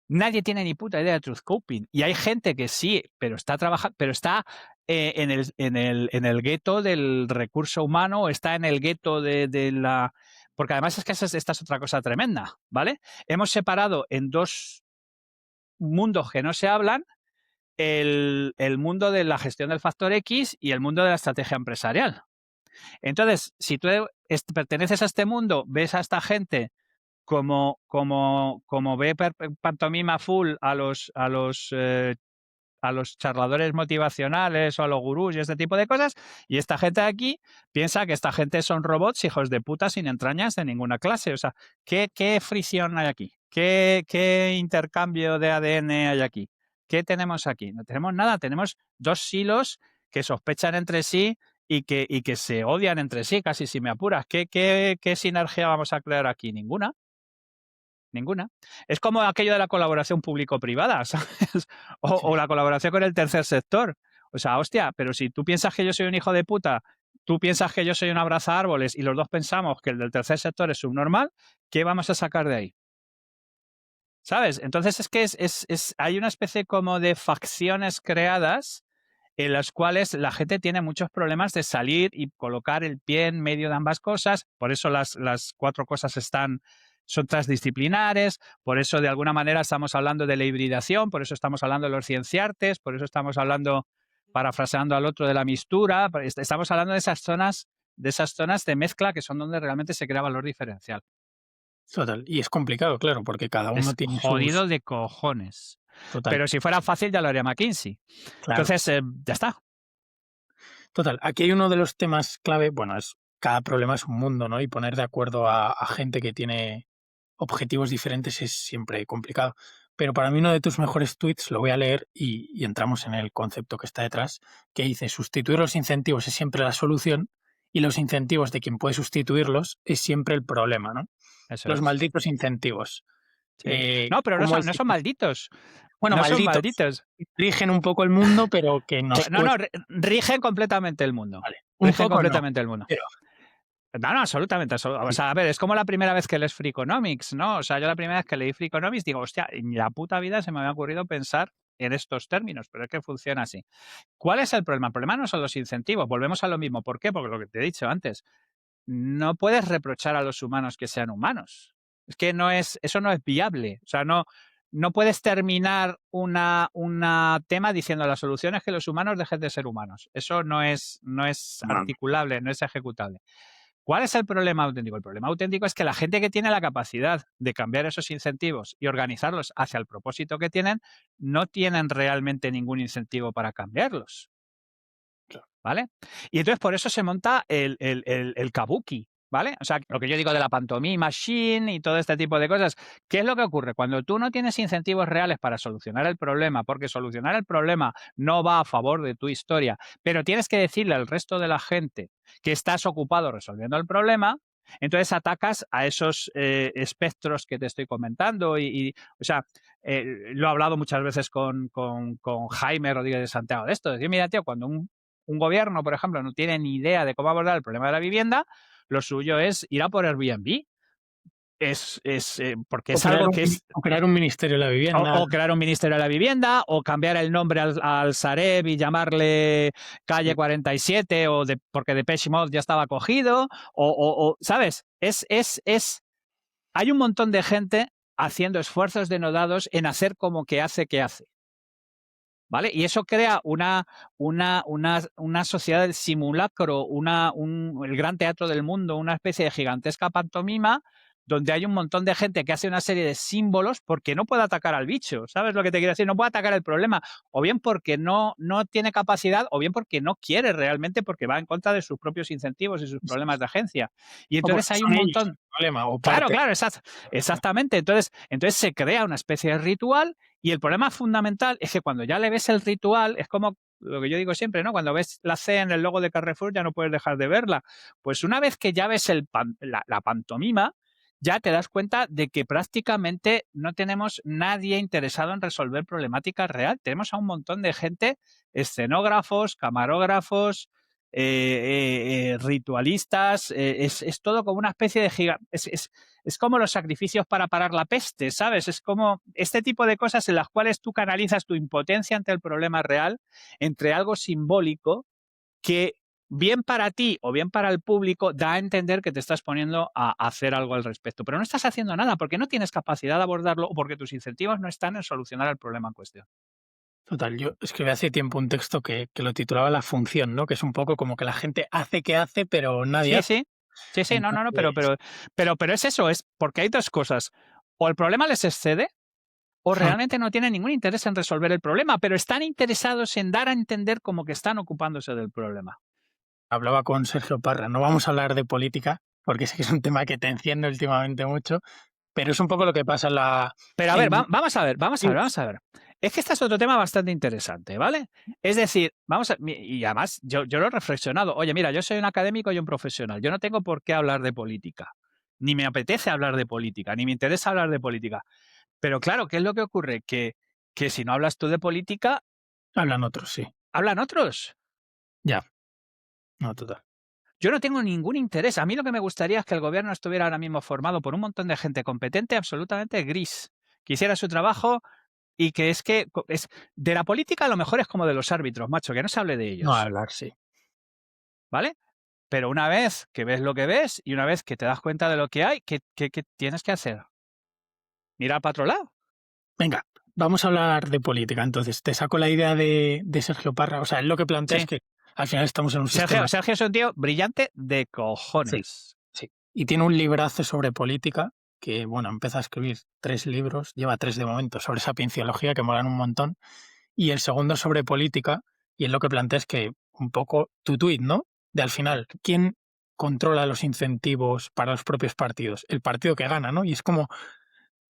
Nadie tiene ni puta idea de truth coping. Y hay gente que sí, pero está trabajando, pero está en el gueto del recurso humano, o está en el gueto de la. Porque además es que esta es otra cosa tremenda, ¿vale? Hemos separado en dos mundos que no se hablan, el mundo de la gestión del factor X y el mundo de la estrategia empresarial. Entonces, si tú perteneces a este mundo, ves a esta gente como ve pantomima full a los charladores motivacionales o a los gurús y este tipo de cosas, y esta gente de aquí piensa que esta gente son robots hijos de puta sin entrañas de ninguna clase. O sea, ¿qué fricción hay aquí? ¿Qué intercambio de ADN hay aquí? ¿Qué tenemos aquí? No tenemos nada, tenemos dos silos que sospechan entre sí y que se odian entre sí, casi si me apuras. ¿Qué sinergia vamos a crear aquí? Ninguna. Ninguna. Es como aquello de la colaboración público-privada, ¿sabes? O la colaboración con el tercer sector. O sea, hostia, pero si tú piensas que yo soy un hijo de puta, tú piensas que yo soy un abrazaárboles y los dos pensamos que el del tercer sector es subnormal, ¿qué vamos a sacar de ahí? ¿Sabes? Entonces es que hay una especie como de facciones creadas en las cuales la gente tiene muchos problemas de salir y colocar el pie en medio de ambas cosas. Por eso las cuatro cosas son transdisciplinares, por eso de alguna manera estamos hablando de la hibridación, por eso estamos hablando de los cienciartes, por eso estamos hablando, parafraseando al otro, de la mistura. Estamos hablando de esas zonas de mezcla que son donde realmente se crea valor diferencial. Total. Y es complicado, claro, porque cada uno Es tiene jodido de cojones. Total. Pero si fuera fácil ya lo haría McKinsey. Claro. Entonces, ya está. Total. Aquí hay uno de los temas clave, bueno, es cada problema es un mundo, ¿no? Y poner de acuerdo a gente que tiene objetivos diferentes es siempre complicado. Pero para mí uno de tus mejores tweets, lo voy a leer y entramos en el concepto que está detrás, que dice, sustituir los incentivos es siempre la solución y los incentivos de quien puede sustituirlos es siempre el problema, ¿no? Eso los es. malditos incentivos. Sí. No, pero no son malditos. Bueno, no malditos. Son malditos. Rigen un poco el mundo, pero que nos... No, rigen completamente el mundo. Vale. Rigen completamente el mundo. Pero... No, absolutamente. O sea, a ver, es como la primera vez que lees Freakonomics, ¿no? O sea, yo la primera vez que leí Freakonomics digo, hostia, en la puta vida se me había ocurrido pensar en estos términos, pero es que funciona así. ¿Cuál es el problema? El problema no son los incentivos. Volvemos a lo mismo. ¿Por qué? Porque lo que te he dicho antes, no puedes reprochar a los humanos que sean humanos. Es que eso no es viable. O sea, no puedes terminar una tema diciendo la solución es que los humanos dejen de ser humanos. Eso no es articulable, no es ejecutable. ¿Cuál es el problema auténtico? El problema auténtico es que la gente que tiene la capacidad de cambiar esos incentivos y organizarlos hacia el propósito que tienen, no tienen realmente ningún incentivo para cambiarlos. ¿Vale? Y entonces por eso se monta el kabuki, ¿vale? O sea, lo que yo digo de la pantomima machine y todo este tipo de cosas. ¿Qué es lo que ocurre? Cuando tú no tienes incentivos reales para solucionar el problema, porque solucionar el problema no va a favor de tu historia, pero tienes que decirle al resto de la gente que estás ocupado resolviendo el problema, Entonces atacas a esos espectros que te estoy comentando o sea, lo he hablado muchas veces con Jaime Rodríguez de Santiago de esto. Decir, mira, tío, cuando un gobierno, por ejemplo, no tiene ni idea de cómo abordar el problema de la vivienda, lo suyo es ir a por Airbnb. Porque O es algo que es crear un ministerio de la vivienda. o crear un ministerio de la vivienda, o cambiar el nombre al Sareb y llamarle Calle Sí. 47, porque Depeche Mode ya estaba cogido, ¿sabes? Hay un montón de gente haciendo esfuerzos denodados en hacer como que hace. ¿Vale? Y eso crea una sociedad del simulacro, el gran teatro del mundo, una especie de gigantesca pantomima, donde hay un montón de gente que hace una serie de símbolos porque no puede atacar al bicho, ¿sabes lo que te quiero decir? No puede atacar el problema, o bien porque no tiene capacidad, o bien porque no quiere realmente, porque va en contra de sus propios incentivos y sus problemas de agencia. Y O entonces porque hay un son ellos el montón. problema, o Claro, parte. claro, exactamente. Entonces se crea una especie de ritual y el problema fundamental es que cuando ya le ves el ritual, es como lo que yo digo siempre, ¿no? Cuando ves la C en el logo de Carrefour ya no puedes dejar de verla. Pues una vez que ya ves la pantomima, ya te das cuenta de que prácticamente no tenemos nadie interesado en resolver problemáticas real. Tenemos a un montón de gente, escenógrafos, camarógrafos, ritualistas, es todo como una especie de es como los sacrificios para parar la peste, ¿sabes? Es como este tipo de cosas en las cuales tú canalizas tu impotencia ante el problema real entre algo simbólico que bien para ti o bien para el público da a entender que te estás poniendo a hacer algo al respecto, pero no estás haciendo nada porque no tienes capacidad de abordarlo o porque tus incentivos no están en solucionar el problema en cuestión. Total, yo escribí hace tiempo un texto que lo titulaba La función, ¿no? Que es un poco como que la gente hace que hace, pero nadie Sí, hace. sí. Sí, sí, no, Entonces, pero es eso, es porque hay dos cosas. O el problema les excede, o realmente no tienen ningún interés en resolver el problema, pero están interesados en dar a entender como que están ocupándose del problema. hablaba con Sergio Parra, no vamos a hablar de política, porque sé que es un tema que te enciende últimamente mucho, pero es un poco lo que pasa Pero a ver, en... vamos a ver. Es que este es otro tema bastante interesante, ¿vale? Es decir, y además yo lo he reflexionado. Oye, mira, yo soy un académico y un profesional. Yo no tengo por qué hablar de política. Ni me apetece hablar de política, ni me interesa hablar de política. Pero claro, ¿qué es lo que ocurre? Que si no hablas tú de política, Hablan otros, sí. hablan otros. Ya, no, total. Yo no tengo ningún interés. A mí lo que me gustaría es que el gobierno estuviera ahora mismo formado por un montón de gente competente, absolutamente gris, que hiciera su trabajo y que es de la política a lo mejor es como de los árbitros, macho, que no se hable de No ellos, hablar, sí. ¿vale? Pero una vez que ves lo que ves y una vez que te das cuenta de lo que hay, ¿qué tienes que hacer? Mirar para otro lado. Venga, vamos a hablar de política. Entonces, te saco la idea de Sergio Parra. O sea, él lo que plantea es Sí. que al final estamos en un sistema... Sergio es un tío brillante de Sí, cojones. sí. Y tiene un librazo sobre política que, bueno, empieza a escribir 3 libros, lleva 3 de momento, sobre sapienciología, que molan un montón, y el segundo sobre política, y él lo que plantea es que un poco tu tuit, ¿no? De al final, ¿quién controla los incentivos para los propios partidos? El partido que gana, ¿no? Y es como...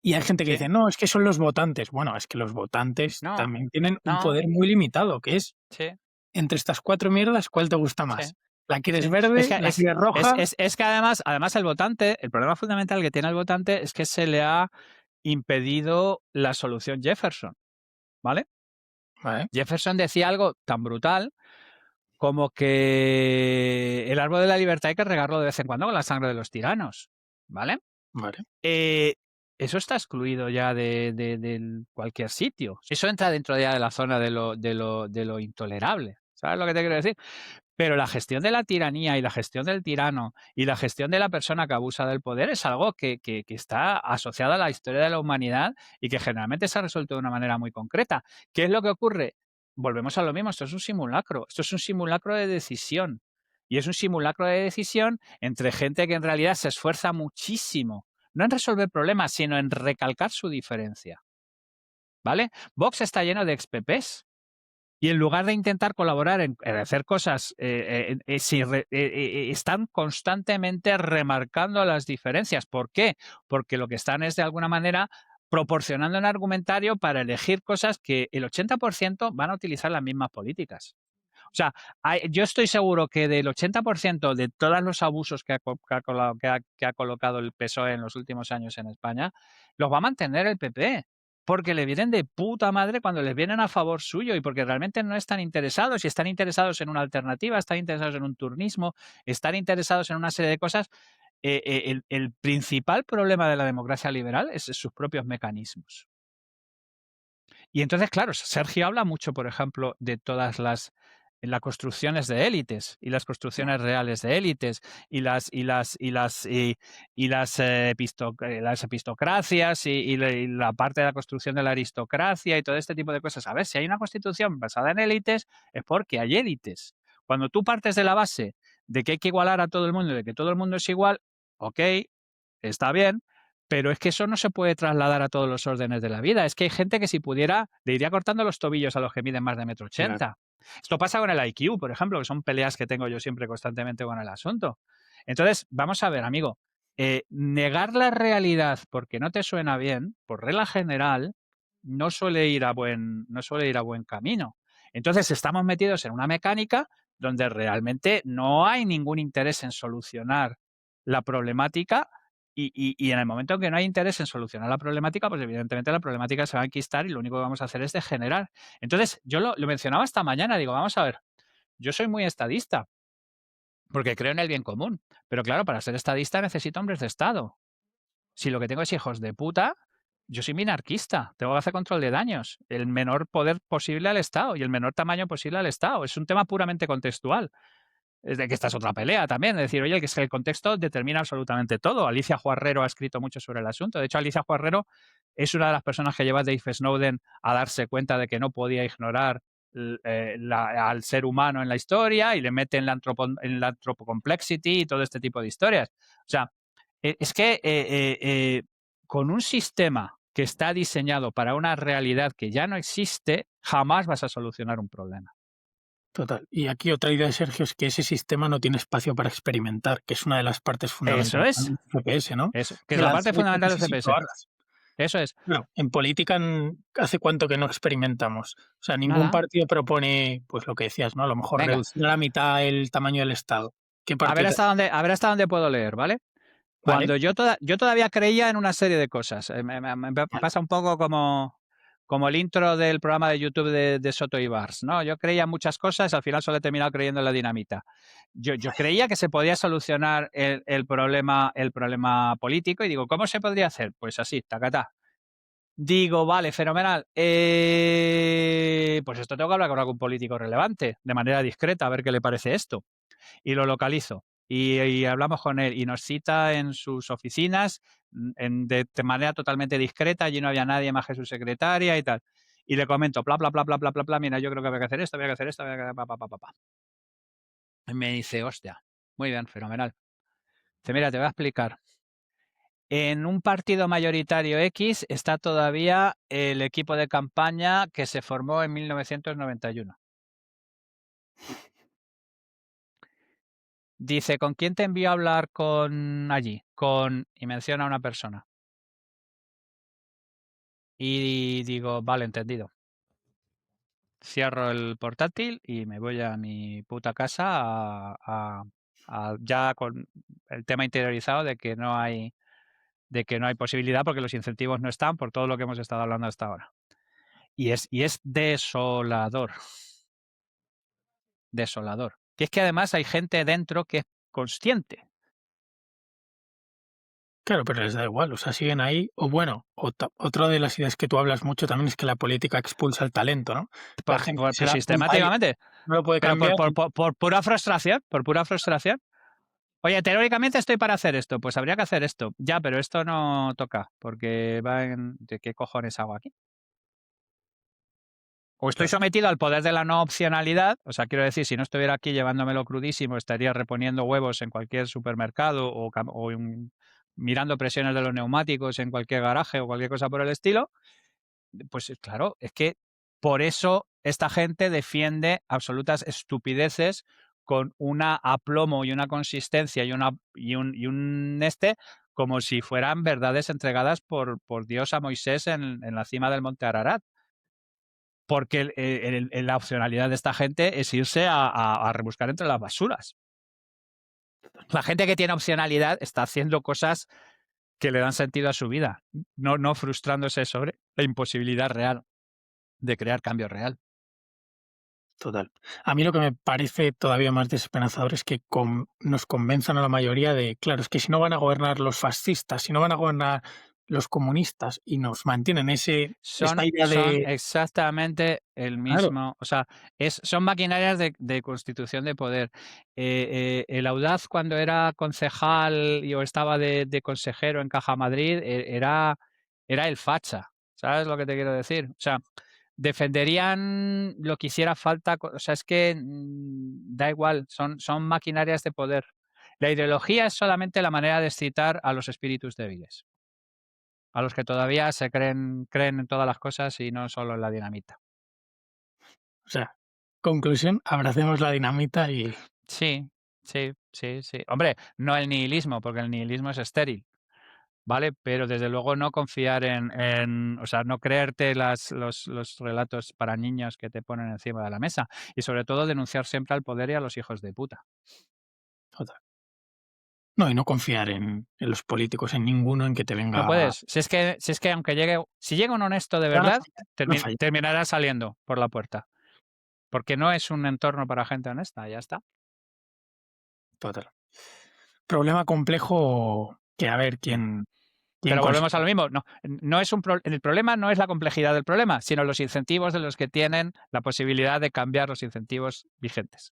Y hay gente que Sí. dice, no, es que son los votantes. Bueno, es que los votantes No, también tienen un no, poder muy limitado, que es, sí, entre estas 4 mierdas, ¿cuál te gusta sí. más? ¿La quieres Sí. Es verde? que, ¿La quieres roja? es que además el votante, el problema fundamental que tiene el votante es que se le ha impedido la solución Jefferson, ¿vale? Vale, Jefferson decía algo tan brutal como que el árbol de la libertad hay que regarlo de vez en cuando con la sangre de los tiranos, ¿vale? vale. Eh, eso está excluido ya de cualquier sitio. Eso entra dentro ya de la zona de lo intolerable. ¿Sabes lo que te quiero decir? Pero la gestión de la tiranía y la gestión del tirano y la gestión de la persona que abusa del poder es algo que está asociado a la historia de la humanidad y que generalmente se ha resuelto de una manera muy concreta. ¿Qué es lo que ocurre? Volvemos a lo mismo, esto es un simulacro, esto es un simulacro de decisión. Y es un simulacro de decisión entre gente que en realidad se esfuerza muchísimo, no en resolver problemas, sino en recalcar su diferencia. ¿Vale? Vox está lleno de ex-PPs. Y en lugar de intentar colaborar en hacer cosas, están constantemente remarcando las diferencias. ¿Por qué? Porque lo que están es, de alguna manera, proporcionando un argumentario para elegir cosas que el 80% van a utilizar las mismas políticas. O sea, yo estoy seguro que del 80% de todos los abusos que ha colocado el PSOE en los últimos años en España, los va a mantener el PP. Porque le vienen de puta madre cuando les vienen a favor suyo y porque realmente no están interesados y están interesados en una alternativa, están interesados en un turnismo, están interesados en una serie de cosas. El principal problema de la democracia liberal es sus propios mecanismos. Y entonces, claro, Sergio habla mucho, por ejemplo, de todas las construcciones de élites y las construcciones reales de élites y las epistocracias y la parte de la construcción de la aristocracia y todo este tipo de cosas. A ver, si hay una constitución basada en élites, es porque hay élites. Cuando tú partes de la base de que hay que igualar a todo el mundo y de que todo el mundo es igual, ok, está bien, pero es que eso no se puede trasladar a todos los órdenes de la vida. Es que hay gente que si pudiera le iría cortando los tobillos a los que miden más de 1,80 m. Claro. Esto pasa con el IQ, por ejemplo, que son peleas que tengo yo siempre constantemente con el asunto. Entonces, vamos a ver, amigo, negar la realidad porque no te suena bien, por regla general, no suele ir a buen camino. Entonces, estamos metidos en una mecánica donde realmente no hay ningún interés en solucionar la problemática y en el momento en que no hay interés en solucionar la problemática, pues evidentemente la problemática se va a enquistar y lo único que vamos a hacer es degenerar. Entonces, yo lo mencionaba esta mañana, digo, vamos a ver, yo soy muy estadista, porque creo en el bien común, pero claro, para ser estadista necesito hombres de Estado. Si lo que tengo es hijos de puta, yo soy minarquista, tengo que hacer control de daños, el menor poder posible al Estado y el menor tamaño posible al Estado. Es un tema puramente contextual. Es de que esta es otra pelea también, es decir, oye, que es que el contexto determina absolutamente todo. Alicia Juarrero ha escrito mucho sobre el asunto. De hecho, Alicia Juarrero es una de las personas que lleva a Dave Snowden a darse cuenta de que no podía ignorar al ser humano en la historia y le mete en la antropocomplexity y todo este tipo de historias. O sea, es que con un sistema que está diseñado para una realidad que ya no existe, jamás vas a solucionar un problema. Total. Y aquí otra idea de Sergio es que ese sistema no tiene espacio para experimentar, que es una de las partes Eso fundamentales es. del GPS, ¿no? Eso, que es Que la lanza parte fundamental del hipótesis y CPS. probarlas. Eso es. Claro, en política, ¿hace cuánto que no experimentamos? O sea, ningún Nada. partido propone, pues lo que decías, ¿no? A lo mejor Venga, reducir a la mitad el tamaño del Estado. ¿Qué a ver partido te... hasta dónde puedo leer, ¿vale? Vale, Cuando yo todavía creía en una serie de cosas. Me pasa un poco como el intro del programa de YouTube de Soto y Bars, ¿no? Yo creía en muchas cosas, al final solo he terminado creyendo en la dinamita. Yo creía que se podía solucionar el problema político y digo, ¿cómo se podría hacer? Pues así, tacatá. Digo, vale, fenomenal. Pues esto tengo que hablar con algún político relevante, de manera discreta, a ver qué le parece esto. Y lo localizo. Y hablamos con él y nos cita en sus oficinas de manera totalmente discreta. Allí no había nadie más que su secretaria y tal. Y le comento, bla, bla, bla, bla, bla, bla, bla, mira, yo creo que había que hacer esto, había que hacer esto, había que hacer pa, pa, pa, pa, pa. Y me dice, hostia, muy bien, fenomenal. Dice, mira, te voy a explicar. En un partido mayoritario X está todavía el equipo de campaña que se formó en 1991. Dice, ¿con quién te envió a hablar con allí? Y menciona a una persona. Y digo, vale, entendido. Cierro el portátil y me voy a mi puta casa ya con el tema interiorizado de que no hay posibilidad porque los incentivos no están por todo lo que hemos estado hablando hasta ahora. Y es desolador. Desolador. Que es que además hay gente dentro que es consciente. claro, pero les da igual, o sea, siguen ahí. O bueno, otra de las ideas que tú hablas mucho también es que la política expulsa el talento, ¿no? La gente se Pero da cuenta, "Ay, sistemáticamente. no lo puede Pero cambiar". por pura frustración, por pura frustración. Oye, teóricamente estoy para hacer esto, pues habría que hacer esto. Ya, pero esto no toca, porque ¿de qué cojones hago aquí? O estoy Claro. sometido al poder de la no opcionalidad, o sea, quiero decir, si no estuviera aquí llevándomelo crudísimo, estaría reponiendo huevos en cualquier supermercado o mirando presiones de los neumáticos en cualquier garaje o cualquier cosa por el estilo. Pues claro, es que por eso esta gente defiende absolutas estupideces con una aplomo y una consistencia y un como si fueran verdades entregadas por Dios a Moisés en la cima del monte Ararat. porque la opcionalidad de esta gente es irse a rebuscar entre las basuras. La gente que tiene opcionalidad está haciendo cosas que le dan sentido a su vida, no frustrándose sobre la imposibilidad real de crear cambio real. Total. A mí lo que me parece todavía más desesperanzador es que nos convenzan a la mayoría de, claro, es que si no van a gobernar los fascistas, si no van a gobernar los comunistas y nos mantienen esta idea Son de, exactamente el claro, mismo, o sea, son maquinarias de constitución de poder. El Audaz, cuando era concejal o estaba de consejero en Caja Madrid, era el facha, ¿sabes lo que te quiero decir? O sea, defenderían lo que hiciera falta, o sea, es que da igual, son maquinarias de poder. La ideología es solamente la manera de excitar a los espíritus débiles, a los que todavía creen en todas las cosas y no solo en la dinamita. o sea, conclusión, abracemos la dinamita y Sí, sí, sí, sí. Hombre, no el nihilismo, porque el nihilismo es estéril, ¿vale? Pero desde luego no confiar o sea, no creerte los relatos para niños que te ponen encima de la mesa. Y sobre todo denunciar siempre al poder y a los hijos de puta. total. No, y no confiar en los políticos, en ninguno, en que te No venga. puedes. Si es que aunque si llega un honesto de Te van a verdad, fallar, van a fallar. terminará saliendo por la puerta. Porque no es un entorno para gente honesta, ya está. Total. Problema complejo que a ver quién Pero consigue. volvemos a lo mismo. No es el problema no es la complejidad del problema, sino los incentivos de los que tienen la posibilidad de cambiar los incentivos vigentes.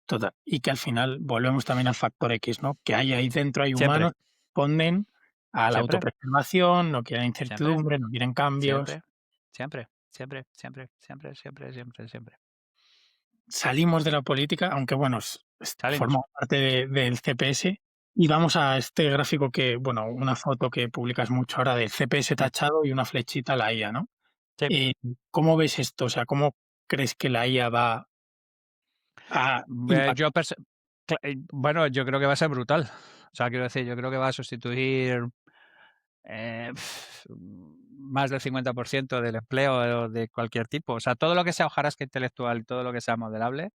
Total. Y que al final volvemos también al factor X, ¿no? Que ahí dentro hay Siempre, humanos que responden a la siempre, autopreservación, no quieren siempre, incertidumbre, no quieren cambios. siempre, siempre, siempre, siempre, siempre, siempre, siempre, siempre. Salimos de la política, aunque bueno, Salimos. forma parte del CPS. Y vamos a este gráfico que, bueno, una foto que publicas mucho ahora del CPS Mm, tachado y una flechita a la IA, ¿no? Sí. Eh, ¿Cómo ves esto? O sea, ¿cómo crees que la IA va a Eh, impactar? yo perso- bueno, yo creo que va a ser brutal. O sea, quiero decir, yo creo que va a sustituir más del 50% del empleo de cualquier tipo. O sea, todo lo que sea hojarasca intelectual y todo lo que sea modelable,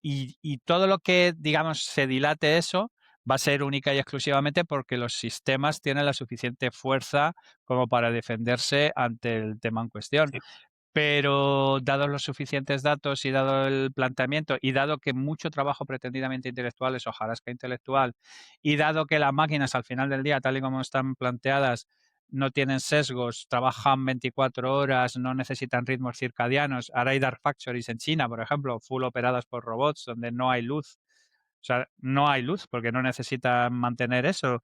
y todo lo que, digamos, se dilate eso, va a ser única y exclusivamente porque los sistemas tienen la suficiente fuerza como para defenderse ante el tema en cuestión. Sí, Pero dados los suficientes datos y dado el planteamiento y dado que mucho trabajo pretendidamente intelectual es hojarasca intelectual y dado que las máquinas al final del día, tal y como están planteadas, no tienen sesgos, trabajan 24 horas, no necesitan ritmos circadianos. Ahora hay dark factories en China, por ejemplo, full operadas por robots, donde no hay luz. O sea, no hay luz porque no necesitan mantener eso.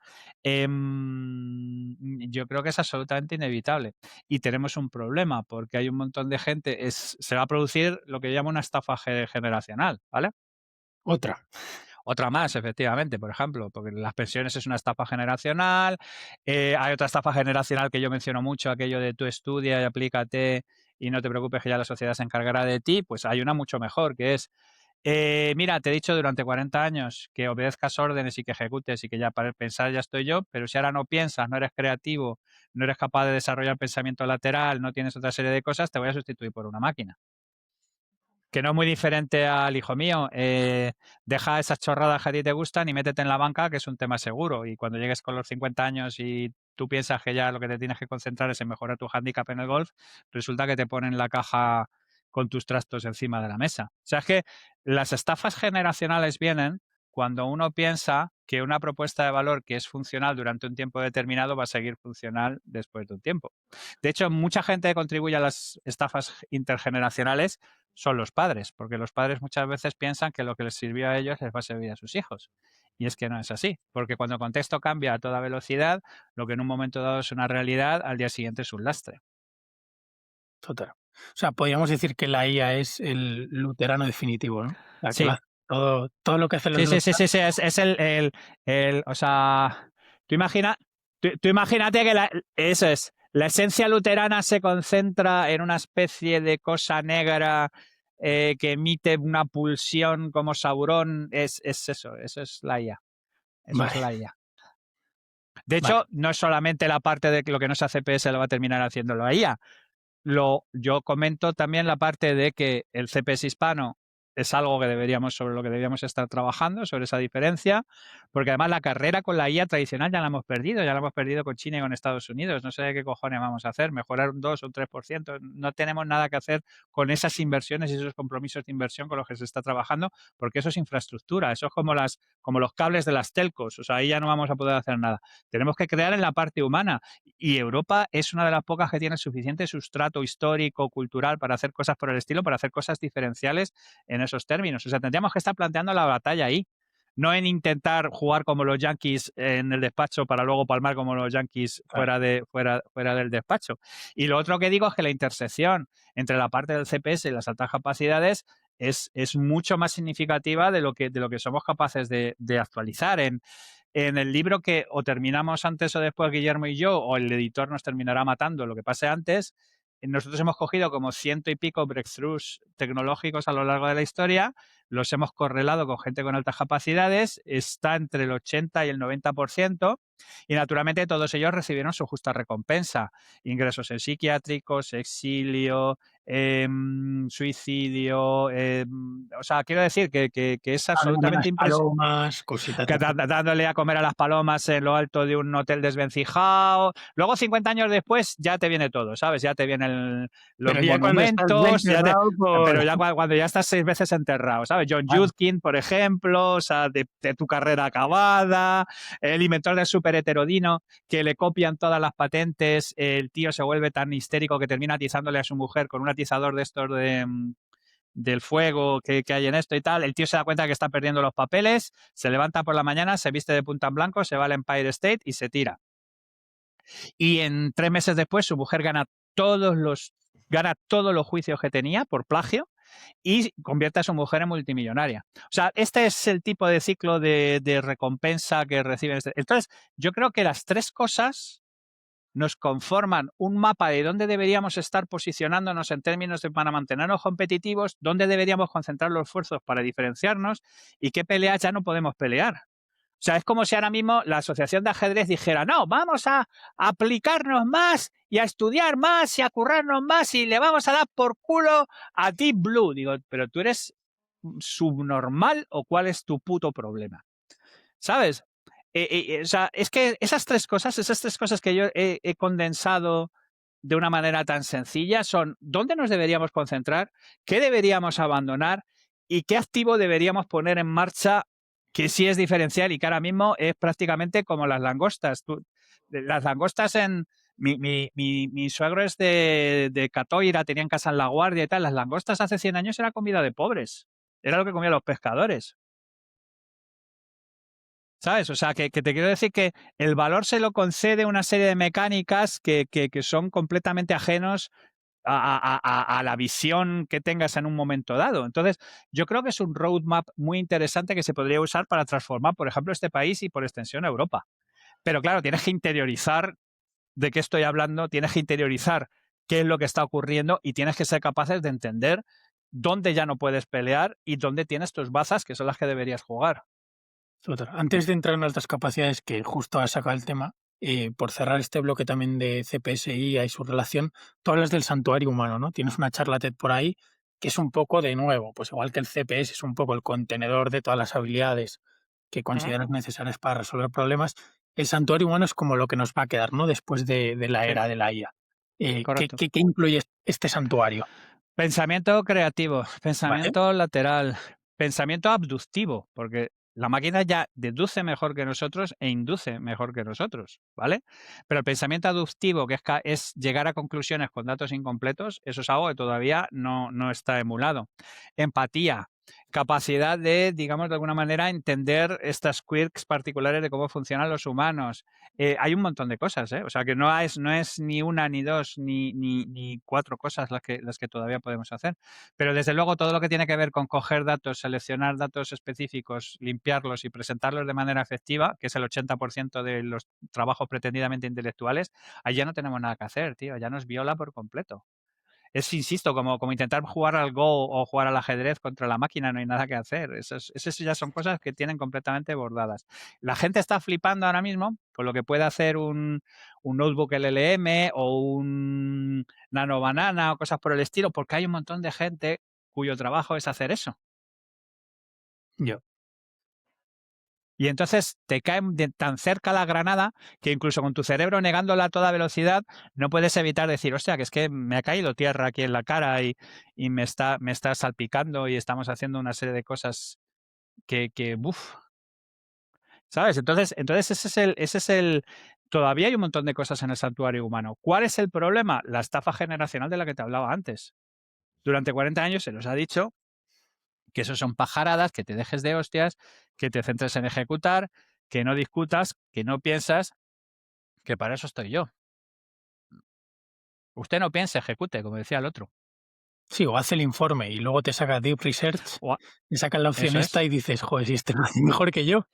Yo creo que es absolutamente inevitable. Y tenemos un problema porque hay un montón de gente, se va a producir lo que yo llamo una estafa generacional, ¿vale? otra. Otra más, efectivamente, por ejemplo, porque las pensiones es una estafa generacional. Hay otra estafa generacional que yo menciono mucho, aquello de tú estudia y aplícate y no te preocupes que ya la sociedad se encargará de ti. Pues hay una mucho mejor, que es mira, te he dicho durante 40 años que obedezcas órdenes y que ejecutes y que ya para pensar ya estoy yo, pero si ahora no piensas, no eres creativo, no eres capaz de desarrollar pensamiento lateral, no tienes otra serie de cosas, te voy a sustituir por una máquina. Que no es muy diferente al hijo mío. Deja esas chorradas que a ti te gustan y métete en la banca, que es un tema seguro. Y cuando llegues con los 50 años y tú piensas que ya lo que te tienes que concentrar es en mejorar tu handicap en el golf, resulta que te ponen la caja con tus trastos encima de la mesa. O sea, es que las estafas generacionales vienen cuando uno piensa que una propuesta de valor que es funcional durante un tiempo determinado va a seguir funcional después de un tiempo. De hecho, mucha gente que contribuye a las estafas intergeneracionales son los padres, porque los padres muchas veces piensan que lo que les sirvió a ellos les va a servir a sus hijos. Y es que no es así, porque cuando el contexto cambia a toda velocidad, lo que en un momento dado es una realidad, al día siguiente es un lastre. Total. O sea, podríamos decir que la IA es el luterano definitivo, ¿no? La que Sí, va todo lo que hacen los sí, sí, sí, luteranos. sí, sí, es o sea, tú, imagina, tú imagínate que eso es, la esencia luterana se concentra en una especie de cosa negra que emite una pulsión como Sauron, es eso es la IA, eso es Vale, la IA. De vale. hecho, no es solamente la parte de que lo que no se hace PS lo va a terminar haciendo la IA. yo comento también la parte de que el CPS hispano es algo que sobre lo que deberíamos estar trabajando, sobre esa diferencia, porque además la carrera con la IA tradicional ya la hemos perdido con China y con Estados Unidos. No sé qué cojones vamos a hacer, mejorar un 2 o un 3%. No tenemos nada que hacer con esas inversiones y esos compromisos de inversión con los que se está trabajando, porque eso es infraestructura, eso es como los cables de las telcos, o sea, ahí ya no vamos a poder hacer nada. Tenemos que crear en la parte humana, y Europa es una de las pocas que tiene suficiente sustrato histórico, cultural, para hacer cosas por el estilo, para hacer cosas diferenciales en esos términos. O sea, tendríamos que estar planteando la batalla ahí, no en intentar jugar como los Yankees en el despacho para luego palmar como los Yankees Claro. fuera del despacho. Y lo otro que digo es que la intersección entre la parte del CPS y las altas capacidades es mucho más significativa de lo que somos capaces de actualizar. En el libro, que o terminamos antes o después Guillermo y yo, o el editor nos terminará matando lo que pase antes, nosotros hemos cogido como 100 y pico breakthroughs tecnológicos a lo largo de la historia, los hemos correlado con gente con altas capacidades, está entre el 80 y el 90%, y naturalmente todos ellos recibieron su justa recompensa: ingresos en psiquiátricos, exilio, suicidio. O sea, quiero decir que es Hablan absolutamente las impresionante, palomas, cositas así. dándole a comer a las palomas en lo alto de un hotel desvencijado. Luego, 50 años después, ya te viene todo, ¿sabes? Ya te vienen los Pero ya cuando estás monumentos, enterrado por... pero ya cuando ya estás 6 veces enterrado, ¿sabes? John Claro. Judkin, por ejemplo, o sea, de tu carrera acabada, el inventor del superheterodino, que le copian todas las patentes, el tío se vuelve tan histérico que termina atizándole a su mujer con un atizador de estos del fuego que hay en esto y tal. El tío se da cuenta que está perdiendo los papeles, se levanta por la mañana, se viste de punta en blanco, se va al Empire State y se tira. Y en 3 meses después su mujer gana todos los juicios que tenía por plagio y convierte a su mujer en multimillonaria. O sea, este es el tipo de ciclo de recompensa que reciben. Entonces, yo creo que las tres cosas nos conforman un mapa de dónde deberíamos estar posicionándonos en términos de para mantenernos competitivos, dónde deberíamos concentrar los esfuerzos para diferenciarnos y qué peleas ya no podemos pelear. O sea, es como si ahora mismo la Asociación de Ajedrez dijera: no, vamos a aplicarnos más y a estudiar más y a currarnos más y le vamos a dar por culo a Deep Blue. Digo, pero tú eres subnormal, o ¿cuál es tu puto problema? ¿Sabes? O sea, es que esas tres cosas que yo he condensado de una manera tan sencilla son: dónde nos deberíamos concentrar, qué deberíamos abandonar y qué activo deberíamos poner en marcha, que sí es diferencial y que ahora mismo es prácticamente como las langostas. Las langostas en... Mi suegro es de Catoira, tenía en casa en La Guardia y tal. Las langostas hace 100 años era comida de pobres. Era lo que comían los pescadores. ¿Sabes? O sea, que te quiero decir que el valor se lo concede una serie de mecánicas que son completamente ajenos a la visión que tengas en un momento dado. Entonces, yo creo que es un roadmap muy interesante que se podría usar para transformar, por ejemplo, este país y por extensión Europa. Pero claro, tienes que interiorizar de qué estoy hablando, tienes que interiorizar qué es lo que está ocurriendo y tienes que ser capaces de entender dónde ya no puedes pelear y dónde tienes tus bazas, que son las que deberías jugar. Total. Antes de entrar en altas capacidades, que justo has sacado el tema, por cerrar este bloque también de CPS y su relación, tú hablas del santuario humano, ¿no? Tienes una charla TED por ahí que es un poco de nuevo, pues igual que el CPS es un poco el contenedor de todas las habilidades que Ujú. consideras necesarias para resolver problemas, el santuario humano es como lo que nos va a quedar, ¿no? Después de la Sí, era de la IA. ¿Qué, correcto. qué incluye este santuario? Pensamiento creativo, ¿Vale? pensamiento lateral, pensamiento abductivo, porque la máquina ya deduce mejor que nosotros e induce mejor que nosotros, ¿vale? Pero el pensamiento abductivo, que es llegar a conclusiones con datos incompletos, eso es algo que todavía no está emulado. Empatía, capacidad de, digamos, de alguna manera entender estas quirks particulares de cómo funcionan los humanos. Hay un montón de cosas, ¿eh? O sea, que no es ni una, ni dos, ni cuatro cosas las que todavía podemos hacer. Pero desde luego todo lo que tiene que ver con coger datos, seleccionar datos específicos, limpiarlos y presentarlos de manera efectiva, que es el 80% de los trabajos pretendidamente intelectuales, ahí ya no tenemos nada que hacer, tío. Ya nos viola por completo. Es, insisto, como intentar jugar al Go o jugar al ajedrez contra la máquina, no hay nada que hacer. Esas ya son cosas que tienen completamente bordadas. La gente está flipando ahora mismo con lo que puede hacer un notebook LLM o un Nano Banana o cosas por el estilo, porque hay un montón de gente cuyo trabajo es hacer eso. Yo. Y entonces te cae tan cerca la granada que incluso con tu cerebro negándola a toda velocidad no puedes evitar decir, hostia, que es que me ha caído tierra aquí en la cara y me está salpicando y estamos haciendo una serie de cosas que ¡buf! ¿Sabes? Entonces ese es el... Todavía hay un montón de cosas en el santuario humano. ¿Cuál es el problema? La estafa generacional de la que te hablaba antes. Durante 40 años se nos ha dicho que eso son pajaradas, que te dejes de hostias, que te centres en ejecutar, que no discutas, que no piensas, que para eso estoy yo. Usted no piense, ejecute, como decía el otro. Sí, o hace el informe y luego te saca Deep Research, O te sacas la opción eso esta es, y dices, joder, si este lo hace mejor que yo.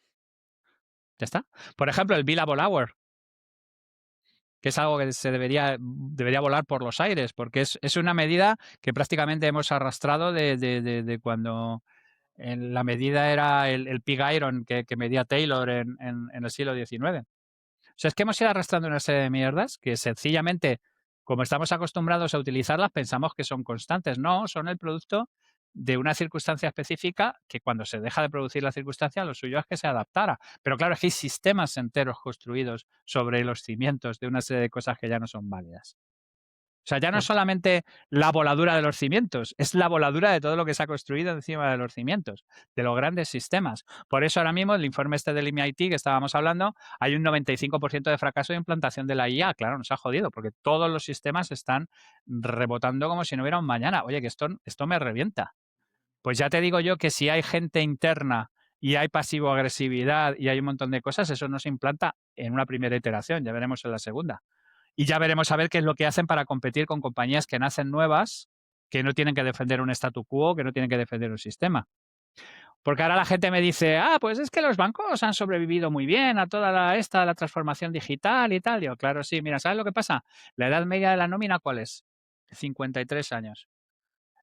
ya está. Por ejemplo, el billable hour, que es algo que se debería volar por los aires, porque es una medida que prácticamente hemos arrastrado de cuando la medida era el pig iron que medía Taylor en el siglo XIX. O sea, es que hemos ido arrastrando una serie de mierdas que sencillamente, como estamos acostumbrados a utilizarlas, pensamos que son constantes. No, son el producto de una circunstancia específica que cuando se deja de producir la circunstancia, lo suyo es que se adaptara. Pero claro, es que hay sistemas enteros construidos sobre los cimientos de una serie de cosas que ya no son válidas. O sea, ya no es solamente la voladura de los cimientos, es la voladura de todo lo que se ha construido encima de los cimientos, de los grandes sistemas. Por eso ahora mismo el informe este del MIT que estábamos hablando, hay un 95% de fracaso de implantación de la IA. Claro, nos ha jodido porque todos los sistemas están rebotando como si no hubiera un mañana. Oye, que esto me revienta. Pues ya te digo yo que si hay gente interna y hay pasivo-agresividad y hay un montón de cosas, eso no se implanta en una primera iteración, ya veremos en la segunda. Y ya veremos a ver qué es lo que hacen para competir con compañías que nacen nuevas, que no tienen que defender un statu quo, que no tienen que defender un sistema. Porque ahora la gente me dice, pues es que los bancos han sobrevivido muy bien a toda la transformación digital y tal. Yo, claro, sí, mira, ¿sabes lo que pasa? La edad media de la nómina, ¿cuál es? 53 años.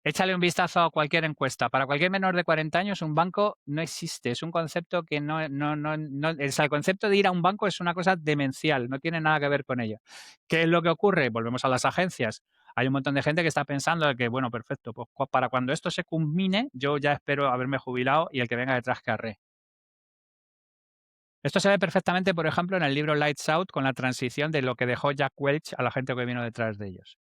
Échale un vistazo a cualquier encuesta. Para cualquier menor de 40 años, un banco no existe. Es un concepto que o sea, el concepto de ir a un banco es una cosa demencial, no tiene nada que ver con ello. ¿Qué es lo que ocurre? Volvemos a las agencias. Hay un montón de gente que está pensando que, bueno, perfecto, pues para cuando esto se culmine, yo ya espero haberme jubilado y el que venga detrás que arre. Esto se ve perfectamente, por ejemplo, en el libro Lights Out, con la transición de lo que dejó Jack Welch a la gente que vino detrás de ellos.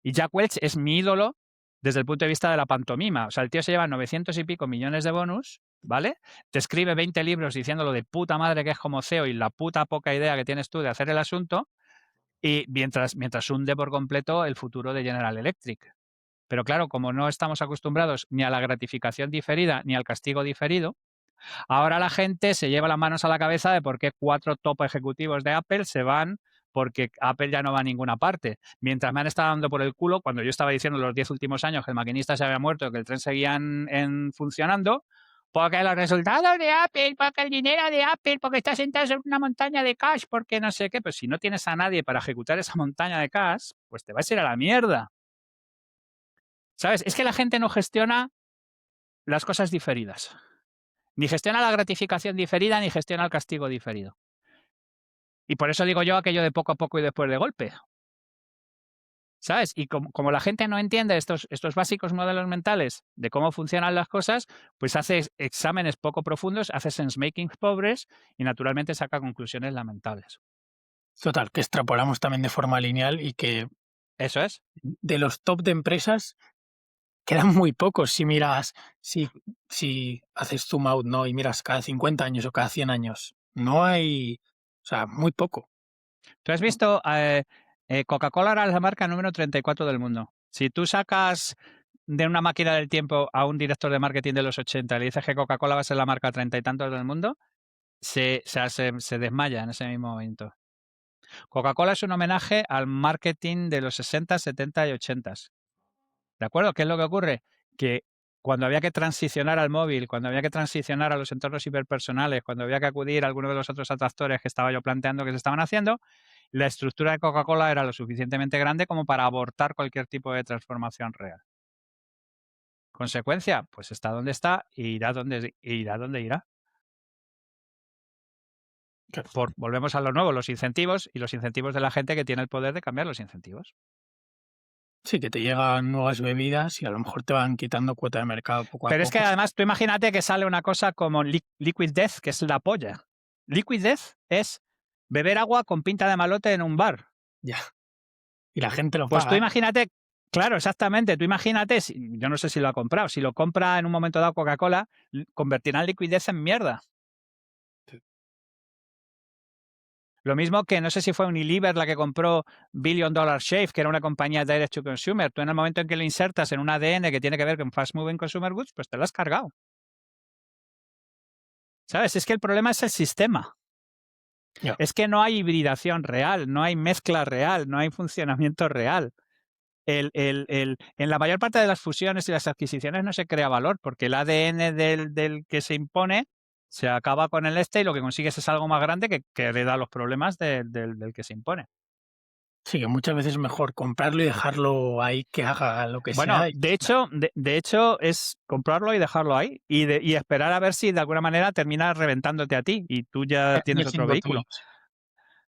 Y Jack Welch es mi ídolo desde el punto de vista de la pantomima. O sea, el tío se lleva 900 y pico millones de bonus, ¿vale? Te escribe 20 libros diciendo lo de puta madre que es como CEO y la puta poca idea que tienes tú de hacer el asunto, y mientras hunde por completo el futuro de General Electric. Pero claro, como no estamos acostumbrados ni a la gratificación diferida ni al castigo diferido, ahora la gente se lleva las manos a la cabeza de por qué 4 top ejecutivos de Apple se van porque Apple ya no va a ninguna parte. Mientras me han estado dando por el culo, cuando yo estaba diciendo los 10 últimos años que el maquinista se había muerto, que el tren seguía funcionando, porque los resultados de Apple, porque el dinero de Apple, porque está sentado en una montaña de cash, porque no sé qué, pues si no tienes a nadie para ejecutar esa montaña de cash, pues te vas a ir a la mierda. ¿Sabes? Es que la gente no gestiona las cosas diferidas. Ni gestiona la gratificación diferida, ni gestiona el castigo diferido. Y por eso digo yo aquello de poco a poco y después de golpe. ¿Sabes? Y como la gente no entiende estos básicos modelos mentales de cómo funcionan las cosas, pues hace exámenes poco profundos, hace sense-making pobres y naturalmente saca conclusiones lamentables. Total, que extrapolamos también de forma lineal y que Eso es. de los top de empresas quedan muy pocos si miras, si haces zoom out, ¿no? Y miras cada 50 años o cada 100 años. No hay, o sea, muy poco. ¿Tú has visto? Coca-Cola era la marca número 34 del mundo. Si tú sacas de una máquina del tiempo a un director de marketing de los 80 y le dices que Coca-Cola va a ser la marca 30 y tantos del mundo, se desmaya en ese mismo momento. Coca-Cola es un homenaje al marketing de los 60, 70 y 80. ¿De acuerdo? ¿Qué es lo que ocurre? Que cuando había que transicionar al móvil, cuando había que transicionar a los entornos hiperpersonales, cuando había que acudir a alguno de los otros atractores que estaba yo planteando que se estaban haciendo, la estructura de Coca-Cola era lo suficientemente grande como para abortar cualquier tipo de transformación real. Consecuencia, pues está donde está e irá donde irá. Volvemos a lo nuevo, los incentivos y los incentivos de la gente que tiene el poder de cambiar los incentivos. Sí, que te llegan nuevas bebidas y a lo mejor te van quitando cuota de mercado poco a Pero es que poco. además tú imagínate que sale una cosa como Liquid Death, que es la polla. Liquid Death es beber agua con pinta de malote en un bar. Ya. Y la gente lo Pues tú paga, ¿eh? imagínate, claro, exactamente, tú imagínate, yo no sé si lo ha comprado, si lo compra en un momento dado Coca-Cola, convertirán Liquid Death en mierda. Lo mismo que no sé si fue Unilever la que compró Billion Dollar Shave, que era una compañía direct to consumer. Tú en el momento en que lo insertas en un ADN que tiene que ver con fast moving consumer goods, pues te lo has cargado. ¿Sabes? Es que el problema es el sistema. Ya. Es que no hay hibridación real, no hay mezcla real, no hay funcionamiento real. En la mayor parte de las fusiones y las adquisiciones no se crea valor, porque el ADN del que se impone se acaba con el y lo que consigues es algo más grande que hereda los problemas del que se impone. Sí, que muchas veces es mejor comprarlo y dejarlo ahí que haga lo que Bueno, sea. de hecho es comprarlo y dejarlo ahí y esperar a ver si de alguna manera termina reventándote a ti y tú ya tienes otro Siendo tuyo, vehículo.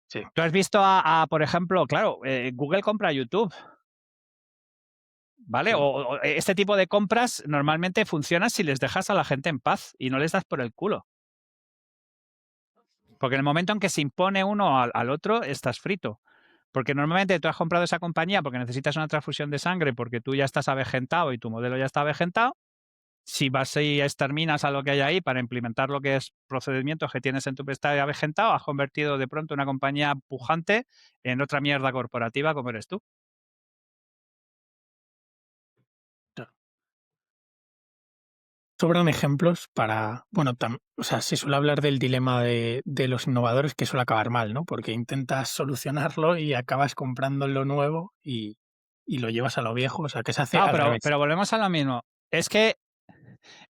sí. Tú has visto por ejemplo, claro, Google compra YouTube, ¿vale? Sí. O este tipo de compras normalmente funcionan si les dejas a la gente en paz y no les das por el culo. Porque en el momento en que se impone uno al otro, estás frito. Porque normalmente tú has comprado esa compañía porque necesitas una transfusión de sangre porque tú ya estás avejentado y tu modelo ya está avejentado. Si vas y exterminas a lo que hay ahí para implementar lo que es procedimientos que tienes en tu pestaña avejentado, has convertido de pronto una compañía pujante en otra mierda corporativa como eres tú. Sobran ejemplos para, bueno, o sea, se suele hablar del dilema de los innovadores que suele acabar mal, ¿no? Porque intentas solucionarlo y acabas comprando lo nuevo y lo llevas a lo viejo, o sea, que se hace No, al revés. pero volvemos a lo mismo. Es que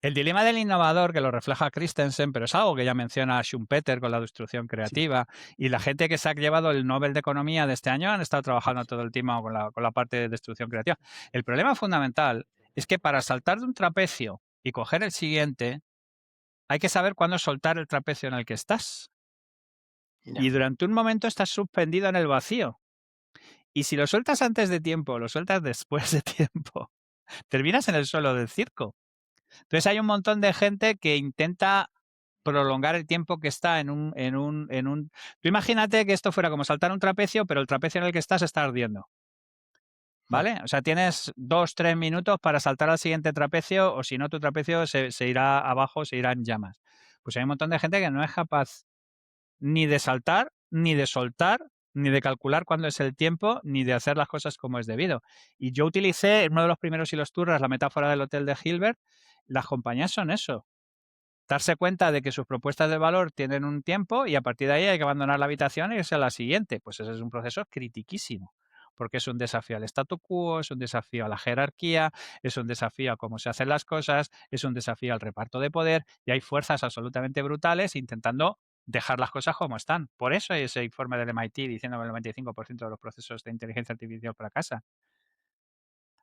el dilema del innovador, que lo refleja Christensen, pero es algo que ya menciona Schumpeter con la destrucción Sí, creativa, y la gente que se ha llevado el Nobel de Economía de este año han estado trabajando todo el tiempo con la parte de destrucción creativa. El problema fundamental es que para saltar de un trapecio y coger el siguiente, hay que saber cuándo soltar el trapecio en el que estás. ya. Y durante un momento estás suspendido en el vacío. Y si lo sueltas antes de tiempo, lo sueltas después de tiempo, terminas en el suelo del circo. Entonces hay un montón de gente que intenta prolongar el tiempo que está en un... Tú imagínate que esto fuera como saltar un trapecio, pero el trapecio en el que estás está ardiendo. ¿Vale? O sea, tienes 2, 3 minutos para saltar al siguiente trapecio, o si no, tu trapecio se irá abajo, se irá en llamas. Pues hay un montón de gente que no es capaz ni de saltar, ni de soltar, ni de calcular cuándo es el tiempo, ni de hacer las cosas como es debido. Y yo utilicé en uno de los primeros hilos turras la metáfora del hotel de Hilbert. Las compañías son eso. Darse cuenta de que sus propuestas de valor tienen un tiempo y a partir de ahí hay que abandonar la habitación e irse a la siguiente. Pues ese es un proceso critiquísimo, porque es un desafío al statu quo, es un desafío a la jerarquía, es un desafío a cómo se hacen las cosas, es un desafío al reparto de poder y hay fuerzas absolutamente brutales intentando dejar las cosas como están. Por eso hay ese informe del MIT diciendo que el 95% de los procesos de inteligencia artificial fracasan.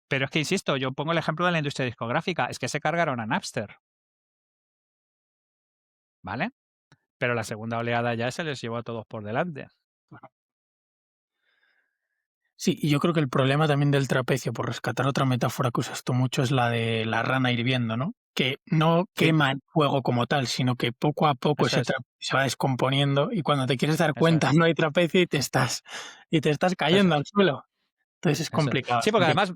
Pero es que, insisto, yo pongo el ejemplo de la industria discográfica, es que se cargaron a Napster, ¿vale? Pero la segunda oleada ya se les llevó a todos por delante. Sí, y yo creo que el problema también del trapecio, por rescatar otra metáfora que usas tú mucho, es la de la rana hirviendo, ¿no? Que no Sí, quema el fuego como tal, sino que poco a poco eso ese es, trapecio se va descomponiendo y cuando te quieres dar eso cuenta es, no hay trapecio y te estás eso cayendo es. al suelo. Entonces es Eso es. complicado. Sí, porque además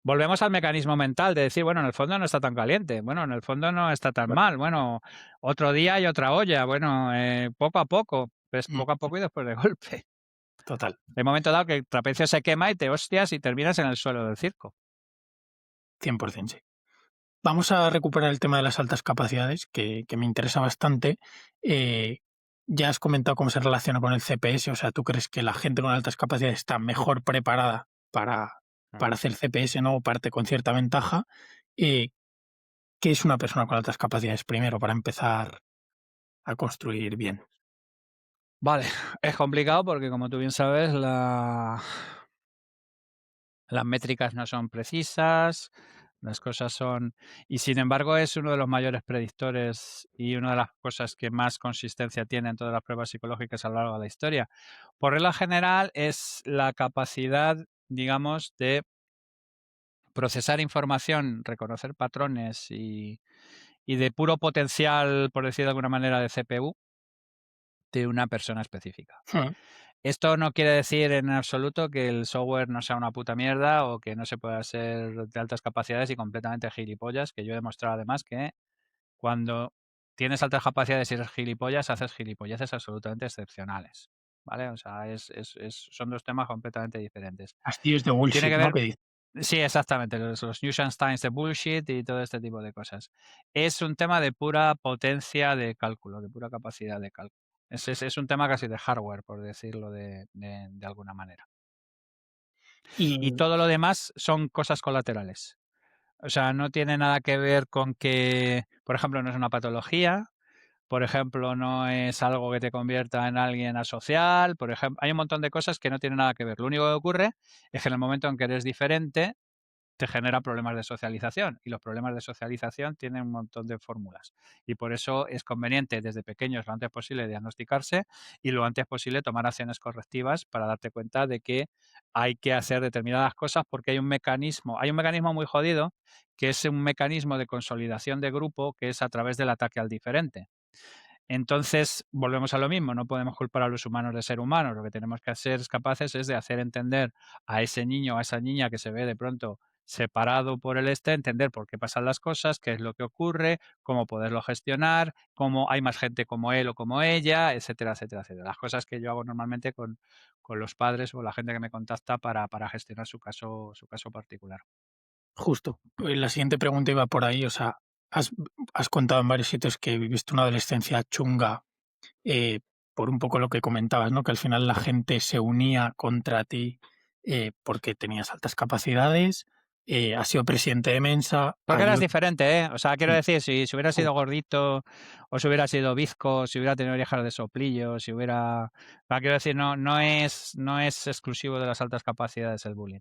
volvemos al mecanismo mental de decir, bueno, en el fondo no está tan caliente, bueno, en el fondo no está tan mal, bueno, otro día y otra olla, bueno, poco a poco, pues Mm, poco a poco y después de golpe. total, Hay momento dado que el trapecio se quema y te hostias y terminas en el suelo del circo. 100% sí. Vamos a recuperar el tema de las altas capacidades, que me interesa bastante. Eh, ya has comentado cómo se relaciona con el CPS, o sea, ¿tú crees que la gente con altas capacidades está mejor preparada para hacer CPS, ¿no? O parte con cierta ventaja. Eh, ¿Qué es una persona con altas capacidades primero para empezar a construir bien? Vale, es complicado porque, como tú bien sabes, las métricas no son precisas, las cosas son... Y sin embargo es uno de los mayores predictores y una de las cosas que más consistencia tiene en todas las pruebas psicológicas a lo largo de la historia. Por regla general es la capacidad, digamos, de procesar información, reconocer patrones y de puro potencial, por decir de alguna manera, de CPU de una persona específica. Mm. Esto no quiere decir en absoluto que el software no sea una puta mierda o que no se pueda ser de altas capacidades y completamente gilipollas, que yo he demostrado además que cuando tienes altas capacidades y eres gilipollas, haces gilipolleces absolutamente excepcionales, ¿vale? O sea, son dos temas completamente diferentes. Castillos de Tiene bullshit, que ¿no? ver, Que dice. sí, exactamente, los Neuschwansteins de bullshit y todo este tipo de cosas. Es un tema de pura potencia de cálculo, de pura capacidad de cálculo. Es un tema casi de hardware, por decirlo de alguna manera. Y Y todo lo demás son cosas colaterales. O sea, no tiene nada que ver con que, por ejemplo, no es una patología, por ejemplo, no es algo que te convierta en alguien asocial, por ejemplo, hay un montón de cosas que no tienen nada que ver. Lo único que ocurre es que en el momento en que eres diferente, te genera problemas de socialización y los problemas de socialización tienen un montón de fórmulas y por eso es conveniente desde pequeños lo antes posible diagnosticarse y lo antes posible tomar acciones correctivas para darte cuenta de que hay que hacer determinadas cosas porque hay un mecanismo muy jodido que es un mecanismo de consolidación de grupo que es a través del ataque al diferente. Entonces, volvemos a lo mismo, no podemos culpar a los humanos de ser humanos, lo que tenemos que ser capaces es de hacer entender a ese niño o a esa niña que se ve de pronto separado por el entender por qué pasan las cosas, qué es lo que ocurre, cómo poderlo gestionar, cómo hay más gente como él o como ella, etcétera, etcétera, etcétera. Las cosas que yo hago normalmente con los padres o la gente que me contacta para gestionar su caso particular. justo, la siguiente pregunta iba por ahí, o sea, has, has contado en varios sitios que viviste una adolescencia chunga, eh, por un poco lo que comentabas, ¿no? Que al final la gente se unía contra ti porque tenías altas capacidades, has sido presidente de Mensa, Porque eras ayuda. diferente, ¿eh? O sea, quiero Mm, decir, si hubiera ju- sido gordito, o si hubiera sido bizco, si hubiera tenido orejas de soplillo, si hubiera... O sea, quiero decir, no es exclusivo de las altas capacidades el bullying.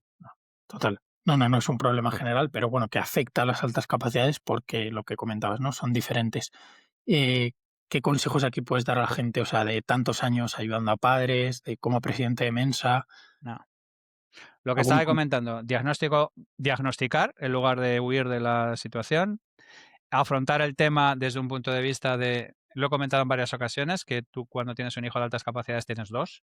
Total. No, no, no es un problema general, pero bueno, que afecta a las altas capacidades porque lo que comentabas, ¿no? Son diferentes. Eh, ¿Qué consejos aquí puedes dar a la gente, o sea, de tantos años ayudando a padres, de como presidente de Mensa? No. Lo que ¿Algún estaba con- comentando, diagnosticar en lugar de huir de la situación, afrontar el tema desde un punto de vista de, lo he comentado en varias ocasiones, que tú cuando tienes un hijo de altas capacidades tienes dos.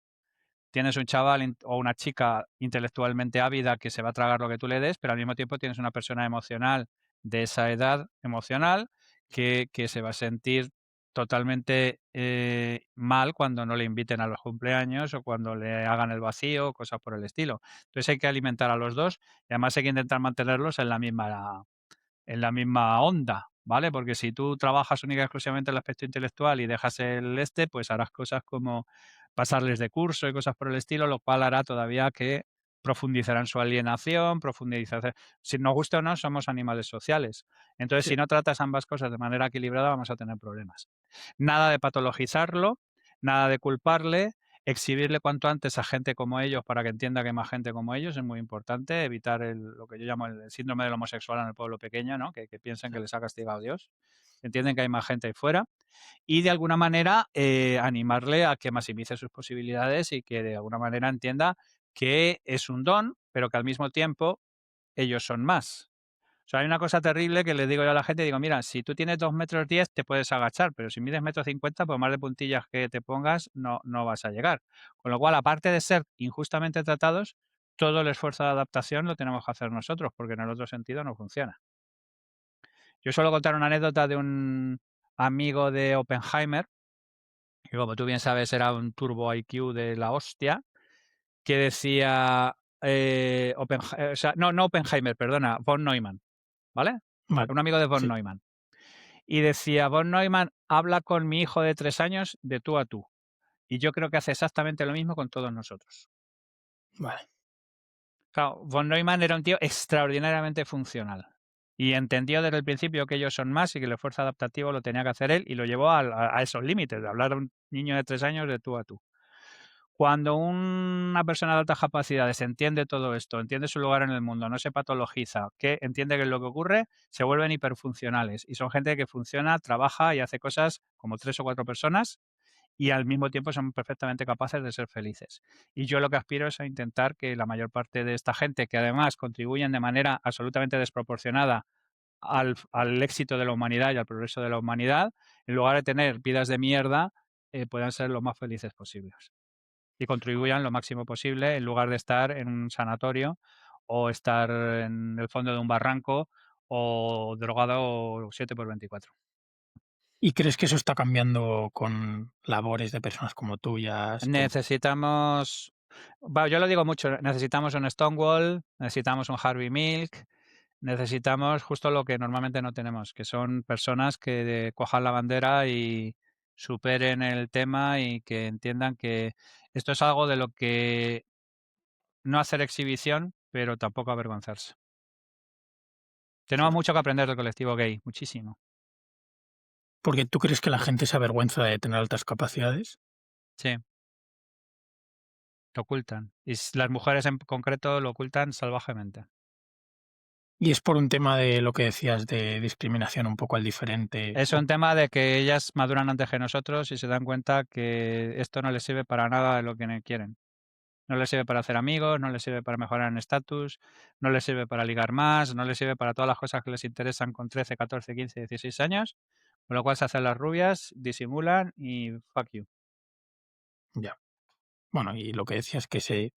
Tienes un chaval o una chica intelectualmente ávida que se va a tragar lo que tú le des, pero al mismo tiempo tienes una persona emocional de esa edad emocional que se va a sentir totalmente mal cuando no le inviten a los cumpleaños o cuando le hagan el vacío o cosas por el estilo. Entonces hay que alimentar a los dos y además hay que intentar mantenerlos en la misma onda, ¿vale? Porque si tú trabajas única y exclusivamente el aspecto intelectual y dejas el pues harás cosas como pasarles de curso y cosas por el estilo, lo cual hará todavía que profundizarán su alienación, profundizar. Si nos gusta o no, somos animales sociales. Entonces, Sí, si no tratas ambas cosas de manera equilibrada, vamos a tener problemas. Nada de patologizarlo, nada de culparle, exhibirle cuanto antes a gente como ellos para que entienda que hay más gente como ellos es muy importante, evitar lo que yo llamo el síndrome del homosexual en el pueblo pequeño, ¿no? Que piensen sí, que les ha castigado Dios, entienden que hay más gente ahí fuera y de alguna manera animarle a que maximice sus posibilidades y que de alguna manera entienda que es un don, pero que al mismo tiempo ellos son más. O sea, hay una cosa terrible que le digo yo a la gente, digo, mira, si tú tienes 2,10 m te puedes agachar, pero si mides 1,50 m, por más de puntillas que te pongas, no vas a llegar. Con lo cual, aparte de ser injustamente tratados, todo el esfuerzo de adaptación lo tenemos que hacer nosotros, porque en el otro sentido no funciona. Yo suelo contar una anécdota de un amigo de Oppenheimer, que como tú bien sabes era un turbo IQ de la hostia, que decía, o sea, no Oppenheimer, perdona, von Neumann, ¿vale? vale, Un amigo de von sí, Neumann. Y decía, von Neumann habla con mi hijo de 3 años de tú a tú. Y yo creo que hace exactamente lo mismo con todos nosotros. vale. Claro, von Neumann era un tío extraordinariamente funcional. Y entendió desde el principio que ellos son más y que el esfuerzo adaptativo lo tenía que hacer él y lo llevó a esos límites, de hablar a un niño de 3 años de tú a tú. Cuando una persona de altas capacidades entiende todo esto, entiende su lugar en el mundo, no se patologiza, que entiende que es lo que ocurre, se vuelven hiperfuncionales. Y son gente que funciona, trabaja y hace cosas como 3 o 4 personas y al mismo tiempo son perfectamente capaces de ser felices. Y yo lo que aspiro es a intentar que la mayor parte de esta gente, que además contribuyen de manera absolutamente desproporcionada al éxito de la humanidad y al progreso de la humanidad, en lugar de tener vidas de mierda, puedan ser lo más felices posibles y contribuyan lo máximo posible en lugar de estar en un sanatorio o estar en el fondo de un barranco o drogado 7 por 24. ¿Y crees que eso está cambiando con labores de personas como tuyas? Necesitamos, yo lo digo mucho, necesitamos un Stonewall, necesitamos un Harvey Milk, necesitamos justo lo que normalmente no tenemos, que son personas que cojan la bandera y superen el tema y que entiendan que esto es algo de lo que no hacer exhibición, pero tampoco avergonzarse. Tenemos mucho que aprender del colectivo gay, muchísimo. Porque tú crees que la gente se avergüenza de tener altas capacidades. Sí, lo ocultan. Y las mujeres en concreto lo ocultan salvajemente. Y es por un tema de lo que decías de discriminación un poco al diferente. Es un tema de que ellas maduran antes que nosotros y se dan cuenta que esto no les sirve para nada de lo que quieren. No les sirve para hacer amigos, no les sirve para mejorar en estatus, no les sirve para ligar más, no les sirve para todas las cosas que les interesan con 13, 14, 15, 16 años, con lo cual se hacen las rubias, disimulan y fuck you. Ya. Bueno, y lo que decías que se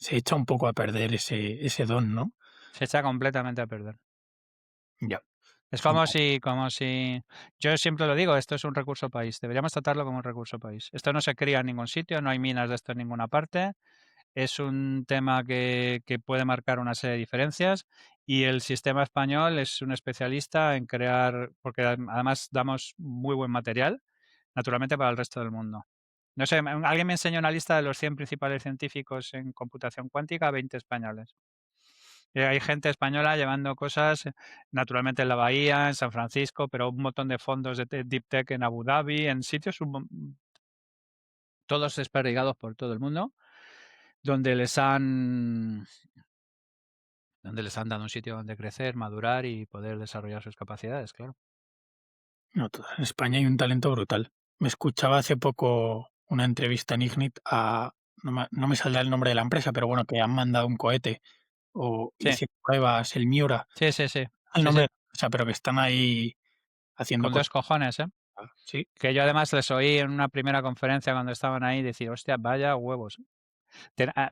echa un poco a perder ese don, ¿no? Se echa completamente a perder. Ya. Es Es una como si, yo siempre lo digo, esto es un recurso país, deberíamos tratarlo como un recurso país. Esto no se cría en ningún sitio, no hay minas de esto en ninguna parte, es un tema que puede marcar una serie de diferencias y el sistema español es un especialista en crear, porque además damos muy buen material, naturalmente para el resto del mundo. No sé, alguien me enseñó una lista de los 100 principales científicos en computación cuántica, 20 españoles. Hay gente española llevando cosas, naturalmente en la Bahía, en San Francisco, pero un montón de fondos de Deep Tech en Abu Dhabi, en sitios todos desperdigados por todo el mundo, donde les han dado un sitio donde crecer, madurar y poder desarrollar sus capacidades, claro. no, en España hay un talento brutal. Me escuchaba hace poco una entrevista en Ignit a no me saldrá el nombre de la empresa, pero bueno, que han mandado un cohete o Sí, hicieron pruebas, el Miura, sí, sí, sí, el sí, nombre sí, de la empresa, pero que están ahí haciendo con dos cosas. cojones, ¿eh? Sí, Que yo además les oí en una primera conferencia cuando estaban ahí decir, hostia, vaya huevos.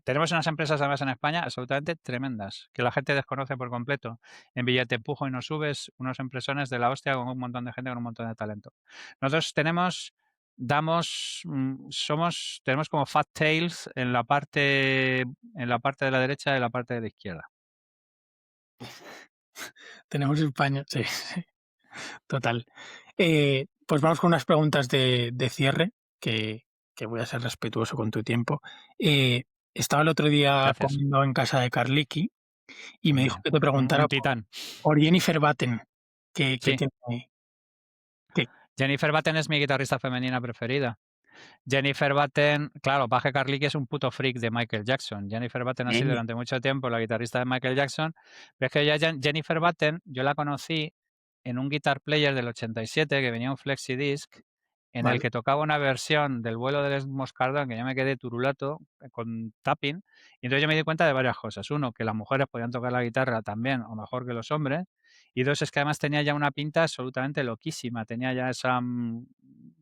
Tenemos unas empresas además en España absolutamente tremendas, que la gente desconoce por completo. En Billete Empujo y No Subes, unos empresones de la hostia con un montón de gente con un montón de talento. Nosotros tenemos como fat tails en la parte de la derecha y en la parte de la izquierda. tenemos España, sí, sí, total. Pues vamos con unas preguntas de cierre, que voy a ser respetuoso con tu tiempo. Estaba el otro día Gracias. comiendo en casa de Carliqui y me dijo Mira, que te preguntara un titán. por Jennifer Batten, que Sí. tiene que Jennifer Batten es mi guitarrista femenina preferida. Jennifer Batten, claro, Paje Carlick es un puto freak de Michael Jackson. Jennifer Batten ha sido eh, durante mucho tiempo la guitarrista de Michael Jackson, pero es que Jennifer Batten yo la conocí en un guitar player del 87 que venía un flexi disc en el vale, que tocaba una versión del vuelo del Moscardón que yo me quedé turulato con tapping y entonces yo me di cuenta de varias cosas. Uno, que las mujeres podían tocar la guitarra también o mejor que los hombres y dos, es que además tenía ya una pinta absolutamente loquísima. Tenía ya esa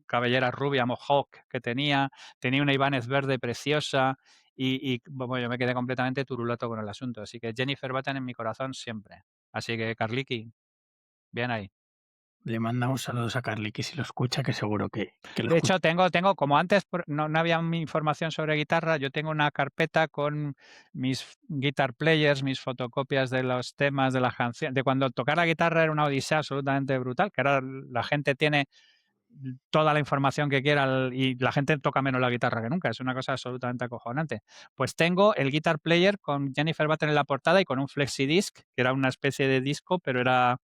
cabellera rubia, mohawk que tenía una Ibanez verde preciosa bueno, yo me quedé completamente turulato con el asunto. Así que Jennifer Batten en mi corazón siempre. Así que Carlicky, bien ahí. le mandamos saludos a Carliqui si lo escucha, que seguro que lo De escucha. hecho, como antes no había información sobre guitarra, yo tengo una carpeta con mis guitar players, mis fotocopias de los temas, de las canciones, de cuando tocar la guitarra era una odisea absolutamente brutal, que ahora la gente tiene toda la información que quiera y la gente toca menos la guitarra que nunca, es una cosa absolutamente acojonante. Pues tengo el guitar player con Jennifer Batten en la portada y con un flexi disc, que era una especie de disco, pero era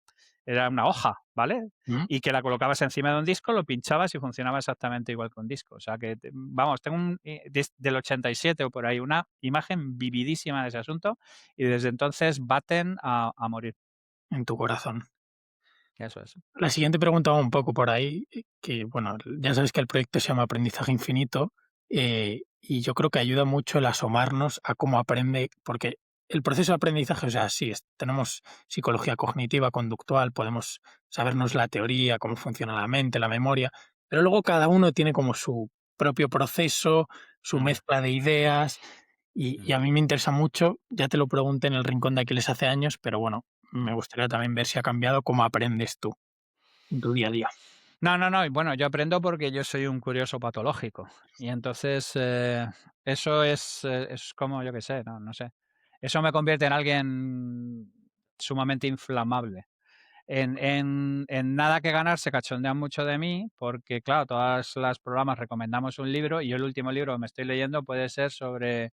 era una hoja, ¿vale? Mm. Y que la colocabas encima de un disco, lo pinchabas y funcionaba exactamente igual que un disco. O sea que, vamos, tengo del 87 o por ahí una imagen vividísima de ese asunto y desde entonces baten a morir. En tu corazón. Eso es. La siguiente pregunta va un poco por ahí, que bueno, ya sabes que el proyecto se llama Aprendizaje Infinito, y yo creo que ayuda mucho el asomarnos a cómo aprende, porque el proceso de aprendizaje, o sea, sí, tenemos psicología cognitiva, conductual, podemos sabernos la teoría, cómo funciona la mente, la memoria, pero luego cada uno tiene como su propio proceso, su Mm, mezcla de ideas, y mm. a mí me interesa mucho, ya te lo pregunté en el Rincón de Aquiles hace años, pero bueno, me gustaría también ver si ha cambiado cómo aprendes tú en tu día a día. No, no, no. Y bueno, yo aprendo porque yo soy un curioso patológico. Y entonces eso es como, yo qué sé, no sé. Eso me convierte en alguien sumamente inflamable. En nada que ganar se cachondean mucho de mí porque, claro, todas las programas recomendamos un libro y yo el último libro que me estoy leyendo puede ser sobre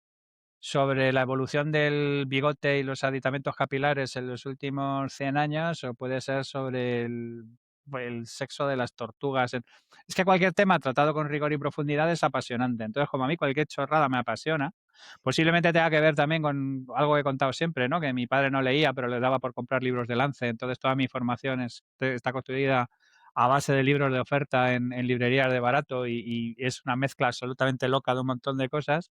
la evolución del bigote y los aditamentos capilares en los últimos 100 años o puede ser sobre el sexo de las tortugas. Es que cualquier tema tratado con rigor y profundidad es apasionante. Entonces, como a mí cualquier chorrada me apasiona, posiblemente tenga que ver también con algo que he contado siempre, ¿no? Que mi padre no leía, pero le daba por comprar libros de Lance. Entonces, toda mi formación está construida a base de libros de oferta en librerías de barato y es una mezcla absolutamente loca de un montón de cosas.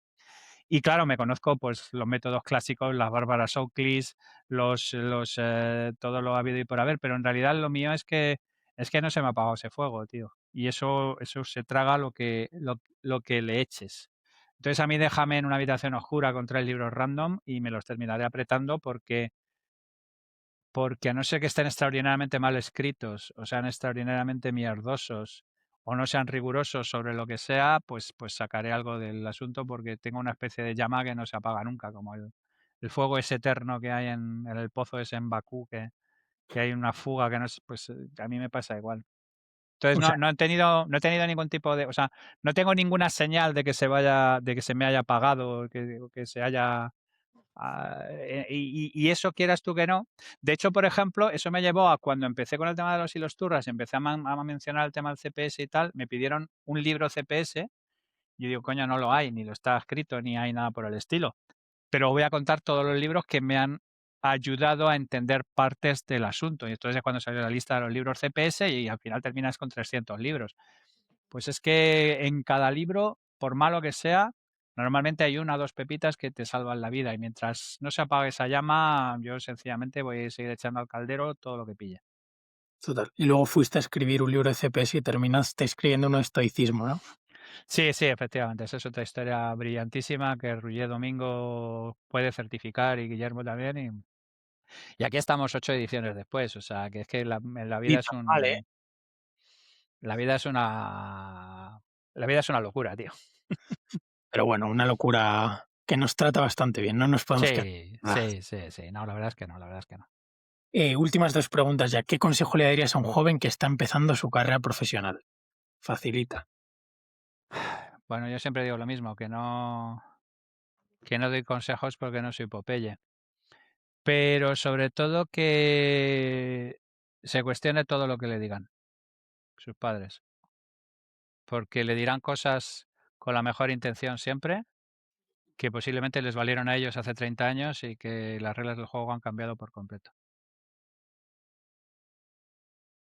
Y claro, me conozco pues los métodos clásicos, las Bárbara Shawclis, todo lo habido y por haber, pero en realidad lo mío es que no se me ha apagado ese fuego, tío. Y eso se traga lo que le eches. Entonces a mí déjame en una habitación oscura con 3 libros random y me los terminaré apretando porque a no ser que estén extraordinariamente mal escritos, o sean extraordinariamente mierdosos, o no sean rigurosos sobre lo que sea, pues sacaré algo del asunto porque tengo una especie de llama que no se apaga nunca, como el fuego ese eterno que hay en el pozo ese en Bakú, que hay una fuga que no es, pues a mí me pasa igual. Entonces O sea, no he tenido ningún tipo de, o sea, no tengo ninguna señal de que se me haya apagado, o que se haya y eso quieras tú que no. De hecho, por ejemplo, eso me llevó a cuando empecé con el tema de los hilos turras, empecé a mencionar el tema del CPS y tal, me pidieron un libro CPS. Yo digo, coño, no lo hay, ni lo está escrito, ni hay nada por el estilo. Pero voy a contar todos los libros que me han ayudado a entender partes del asunto. Y entonces es cuando salió la lista de los libros CPS y al final terminas con 300 libros. Pues es que en cada libro, por malo que sea, normalmente hay una o dos pepitas que te salvan la vida y mientras no se apague esa llama, yo sencillamente voy a seguir echando al caldero todo lo que pille. total. Y luego fuiste a escribir un libro de CPS y terminaste escribiendo uno de estoicismo, ¿no? Sí, sí, efectivamente, esa es otra historia brillantísima que Rullé Domingo puede certificar y Guillermo también. Y aquí estamos 8 ediciones después, o sea, que es que la Ni vida es tan mal, ¿eh? la vida es una locura, tío. Pero bueno, una locura que nos trata bastante bien, no nos podemos quejar. Sí, Ah. sí, sí, sí. No, la verdad es que no, la verdad es que no. Últimas dos preguntas ya. ¿Qué consejo le darías a un joven que está empezando su carrera profesional? Facilita. Bueno, yo siempre digo lo mismo, que no doy consejos porque no soy Popeye. Pero sobre todo que se cuestione todo lo que le digan sus padres, porque le dirán cosas con la mejor intención siempre, que posiblemente les valieron a ellos hace 30 años y que las reglas del juego han cambiado por completo.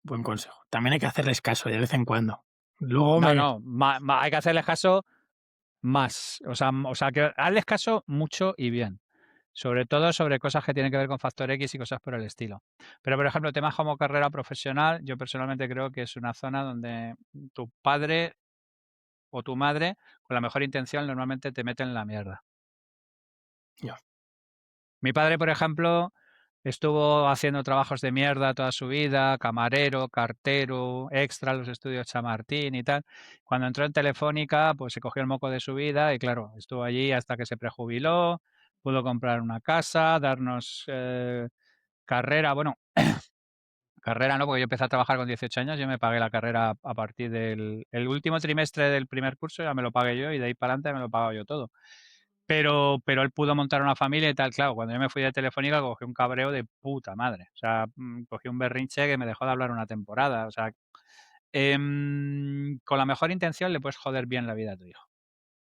Buen consejo. También hay que hacerles caso de vez en cuando. Luego No, me... no, hay que hacerles caso más, o sea, que hazles caso mucho y bien. Sobre todo sobre cosas que tienen que ver con factor X y cosas por el estilo. Pero, por ejemplo, temas como carrera profesional, yo personalmente creo que es una zona donde tu padre o tu madre, con la mejor intención, normalmente te meten en la mierda. Ya. Mi padre, por ejemplo, estuvo haciendo trabajos de mierda toda su vida, camarero, cartero, extra en los estudios Chamartín y tal. Cuando entró en Telefónica, pues se cogió el moco de su vida y claro, estuvo allí hasta que se prejubiló, pudo comprar una casa, darnos carrera. Bueno, carrera no, porque yo empecé a trabajar con 18 años, yo me pagué la carrera a partir del el último trimestre del primer curso, ya me lo pagué yo y de ahí para adelante me lo he pagado yo todo. pero él pudo montar una familia y tal. Claro, cuando yo me fui de Telefónica cogí un cabreo de puta madre. O sea, cogí un berrinche que me dejó de hablar una temporada. O sea, con la mejor intención le puedes joder bien la vida a tu hijo.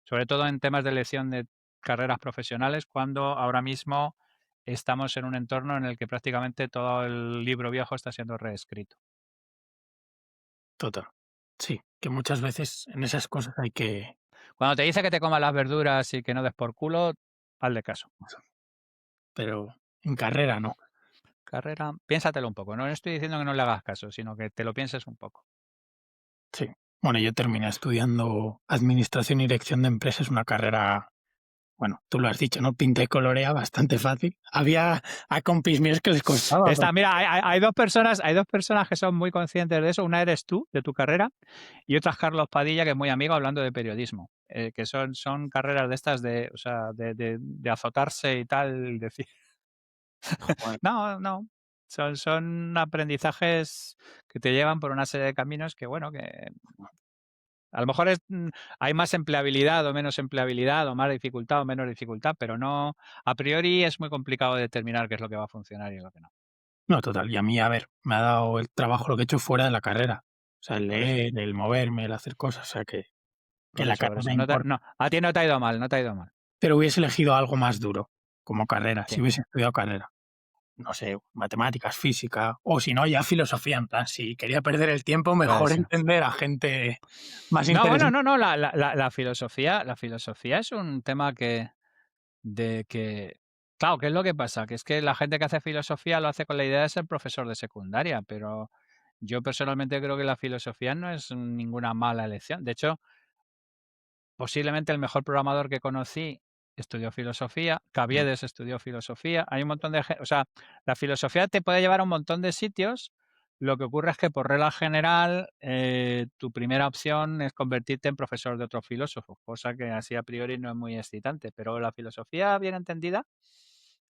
Sobre todo en temas de elección de carreras profesionales, cuando ahora mismo estamos en un entorno en el que prácticamente todo el libro viejo está siendo reescrito. Total. Sí, que muchas veces en esas cosas hay que... Cuando te dice que te comas las verduras y que no des por culo, hazle caso. Pero en carrera no. Carrera, piénsatelo un poco. No estoy diciendo que no le hagas caso, sino que te lo pienses un poco. Sí. Bueno, yo terminé estudiando Administración y Dirección de Empresas, una carrera, bueno, tú lo has dicho, ¿no? Pinta y colorea, bastante fácil. Había a compis míos que les costaba, pero Mira, hay dos personas que son muy conscientes de eso. Una eres tú, de tu carrera, y otra es Carlos Padilla, que es muy amigo hablando de periodismo. Que son carreras de estas de, o sea, de azotarse y tal. Decir, joder, no, no. Son aprendizajes que te llevan por una serie de caminos que, bueno, que a lo mejor hay más empleabilidad o menos empleabilidad, o más dificultad o menos dificultad, pero no, a priori es muy complicado determinar qué es lo que va a funcionar y lo que no. no, total. Y a mí, a ver, me ha dado el trabajo lo que he hecho fuera de la carrera. O sea, el Por eso, leer, el moverme, el hacer cosas. O sea, que la por carrera eso. importa. No, a ti no te ha ido mal, no te ha ido mal. Pero hubiese elegido algo más duro como carrera, si Sí, hubiese estudiado carrera. No sé, matemáticas, física, o si no, ya filosofía, en plan, si quería perder el tiempo, puede mejor ser. entender a gente más No, bueno, interesante. no, la filosofía es un tema claro, ¿qué es lo que pasa? Que es que la gente que hace filosofía lo hace con la idea de ser profesor de secundaria, pero yo personalmente creo que la filosofía no es ninguna mala elección. De hecho, posiblemente el mejor programador que conocí estudió filosofía, Mm, Caviedes estudió filosofía, hay un montón de o sea, la filosofía te puede llevar a un montón de sitios, lo que ocurre es que por regla general tu primera opción es convertirte en profesor de otro filósofo, cosa que así a priori no es muy excitante, pero la filosofía bien entendida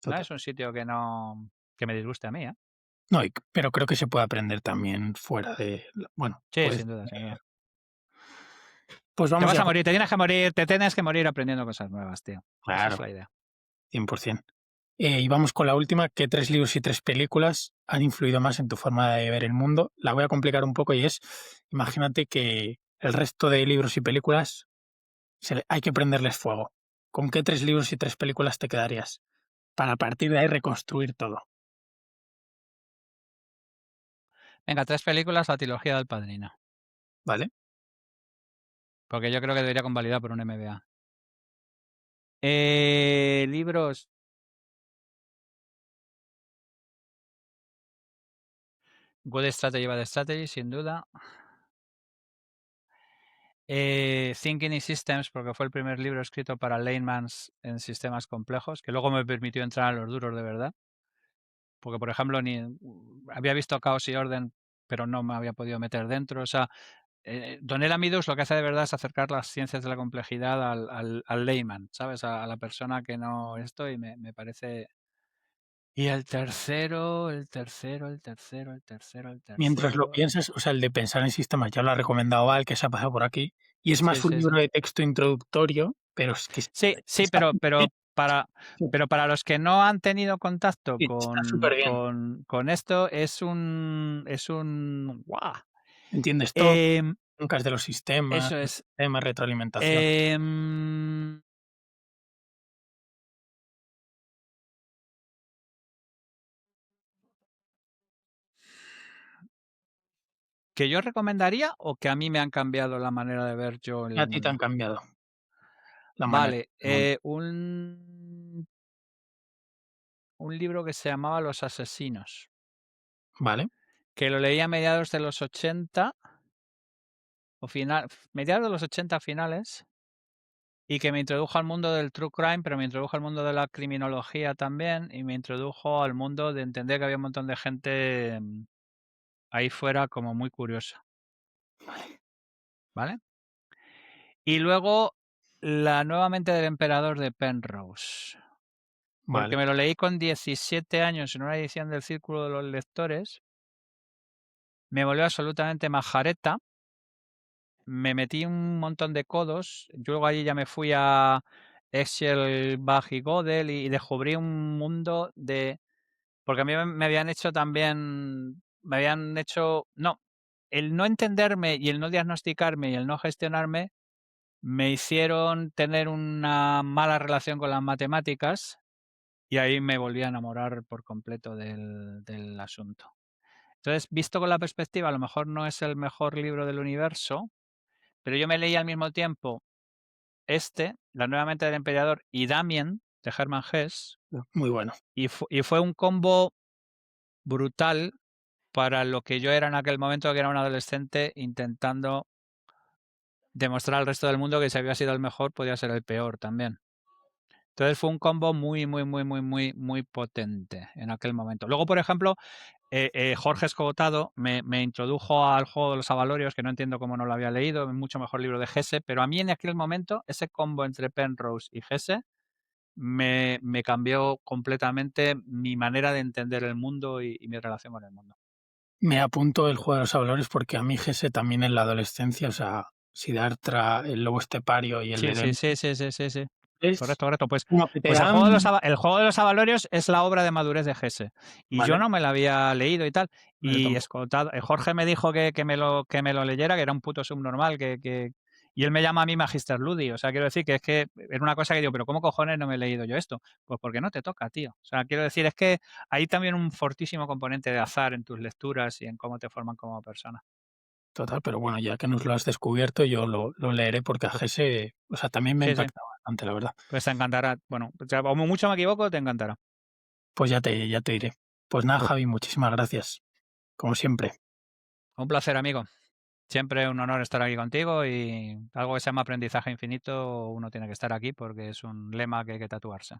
no total. es un sitio que me disguste a mí, ¿eh? No, pero creo que se puede aprender también fuera de... Bueno, Sí, pues, sin duda, sin duda. pues Te vamos vas ya a con... morir, te tienes que morir aprendiendo cosas nuevas, tío. Esa es Claro, la idea. 100%. Y vamos con la última, ¿qué 3 libros y 3 películas han influido más en tu forma de ver el mundo? La voy a complicar un poco y es, imagínate que el resto de libros y películas hay que prenderles fuego. ¿Con qué 3 libros y 3 películas te quedarías? Para a partir de ahí reconstruir todo, Venga, 3 películas, la trilogía del Padrino. ¿vale? Porque yo creo que debería convalidar por un MBA. Libros. Good Strategy, Bad Strategy, sin duda. Thinking in Systems, porque fue el primer libro escrito para laymans en sistemas complejos, que luego me permitió entrar a los duros de verdad. Porque, por ejemplo, había visto Caos y Orden, pero no me había podido meter dentro. O sea, Donella Amidus lo que hace de verdad es acercar las ciencias de la complejidad al layman, ¿sabes? A la persona que no esto, y me parece. Y el Mientras lo tercero. piensas, o sea, el de pensar en sistemas ya lo ha recomendado Val, que se ha pasado por aquí, y es Sí, más un sí, sí. libro de texto introductorio, pero es que Sí, sí, está súper bien. pero para los que no han tenido contacto Sí, está súper bien. con esto, es un ¡guau! Entiendes todo, Em, nunca es de Eso los es. sistemas, retroalimentación. em, ¿Que yo recomendaría o que a mí me han cambiado la manera de ver yo A el ti te han mundo? cambiado la manera Vale, del mundo, un libro que se llamaba Los asesinos, ¿vale? que lo leí a mediados de los 80 o mediados de los 80 finales, y que me introdujo al mundo del true crime, pero me introdujo al mundo de la criminología también, y me introdujo al mundo de entender que había un montón de gente ahí fuera como muy curiosa, ¿vale? Y luego La nueva mente del emperador de Penrose, porque Vale, me lo leí con 17 años en una edición del Círculo de los Lectores, me volvió absolutamente majareta, me metí un montón de codos, yo luego allí ya me fui a Escher, Bach y Gödel y descubrí un mundo de porque a mí me habían hecho también me habían hecho no, el no entenderme y el no diagnosticarme y el no gestionarme me hicieron tener una mala relación con las matemáticas y ahí me volví a enamorar por completo del asunto. Entonces, visto con la perspectiva, a lo mejor no es el mejor libro del universo, pero yo me leí al mismo tiempo La nueva mente del emperador y Damien, de Hermann Hesse, Muy bueno. y fue un combo brutal para lo que yo era en aquel momento, que era un adolescente intentando demostrar al resto del mundo que si había sido el mejor, podía ser el peor también. Entonces fue un combo muy, muy, muy, muy, muy, muy potente en aquel momento. Luego, por ejemplo, Jorge Escotado me introdujo al juego de los Avalorios, que no entiendo cómo no lo había leído, es mucho mejor libro de Hesse, pero a mí en aquel momento ese combo entre Penrose y Hesse me cambió completamente mi manera de entender el mundo y mi relación con el mundo. Me apunto el juego de los valores porque a mí Gese también en la adolescencia, o sea, Siddhartha, el lobo estepario y el Sí, sí, Edén sí, sí, sí, sí, sí. es Correcto, correcto. Pues, como que te pues dan, el juego de los Avalorios es la obra de madurez de Hesse. Y yo ¿vale? no me la había leído y tal. No, yo Y tampoco. Jorge me dijo que me lo leyera, que era un puto subnormal, y él me llama a mí Magister Ludi. O sea, quiero decir que es que era una cosa que digo, pero ¿cómo cojones no me he leído yo esto? Pues porque no te toca, tío. O sea, quiero decir, es que hay también un fortísimo componente de azar en tus lecturas y en cómo te forman como persona. Total, pero bueno, ya que nos lo has descubierto, yo lo leeré porque a Gese, o sea, también me ha Sí, sí. impactado bastante, la verdad. Pues te encantará. Bueno, o sea, como mucho me equivoco, te encantará. Pues ya te diré. Pues nada, Javi, muchísimas gracias, como siempre. Un placer, amigo. Siempre un honor estar aquí contigo y algo que se llama aprendizaje infinito, uno tiene que estar aquí porque es un lema que hay que tatuarse.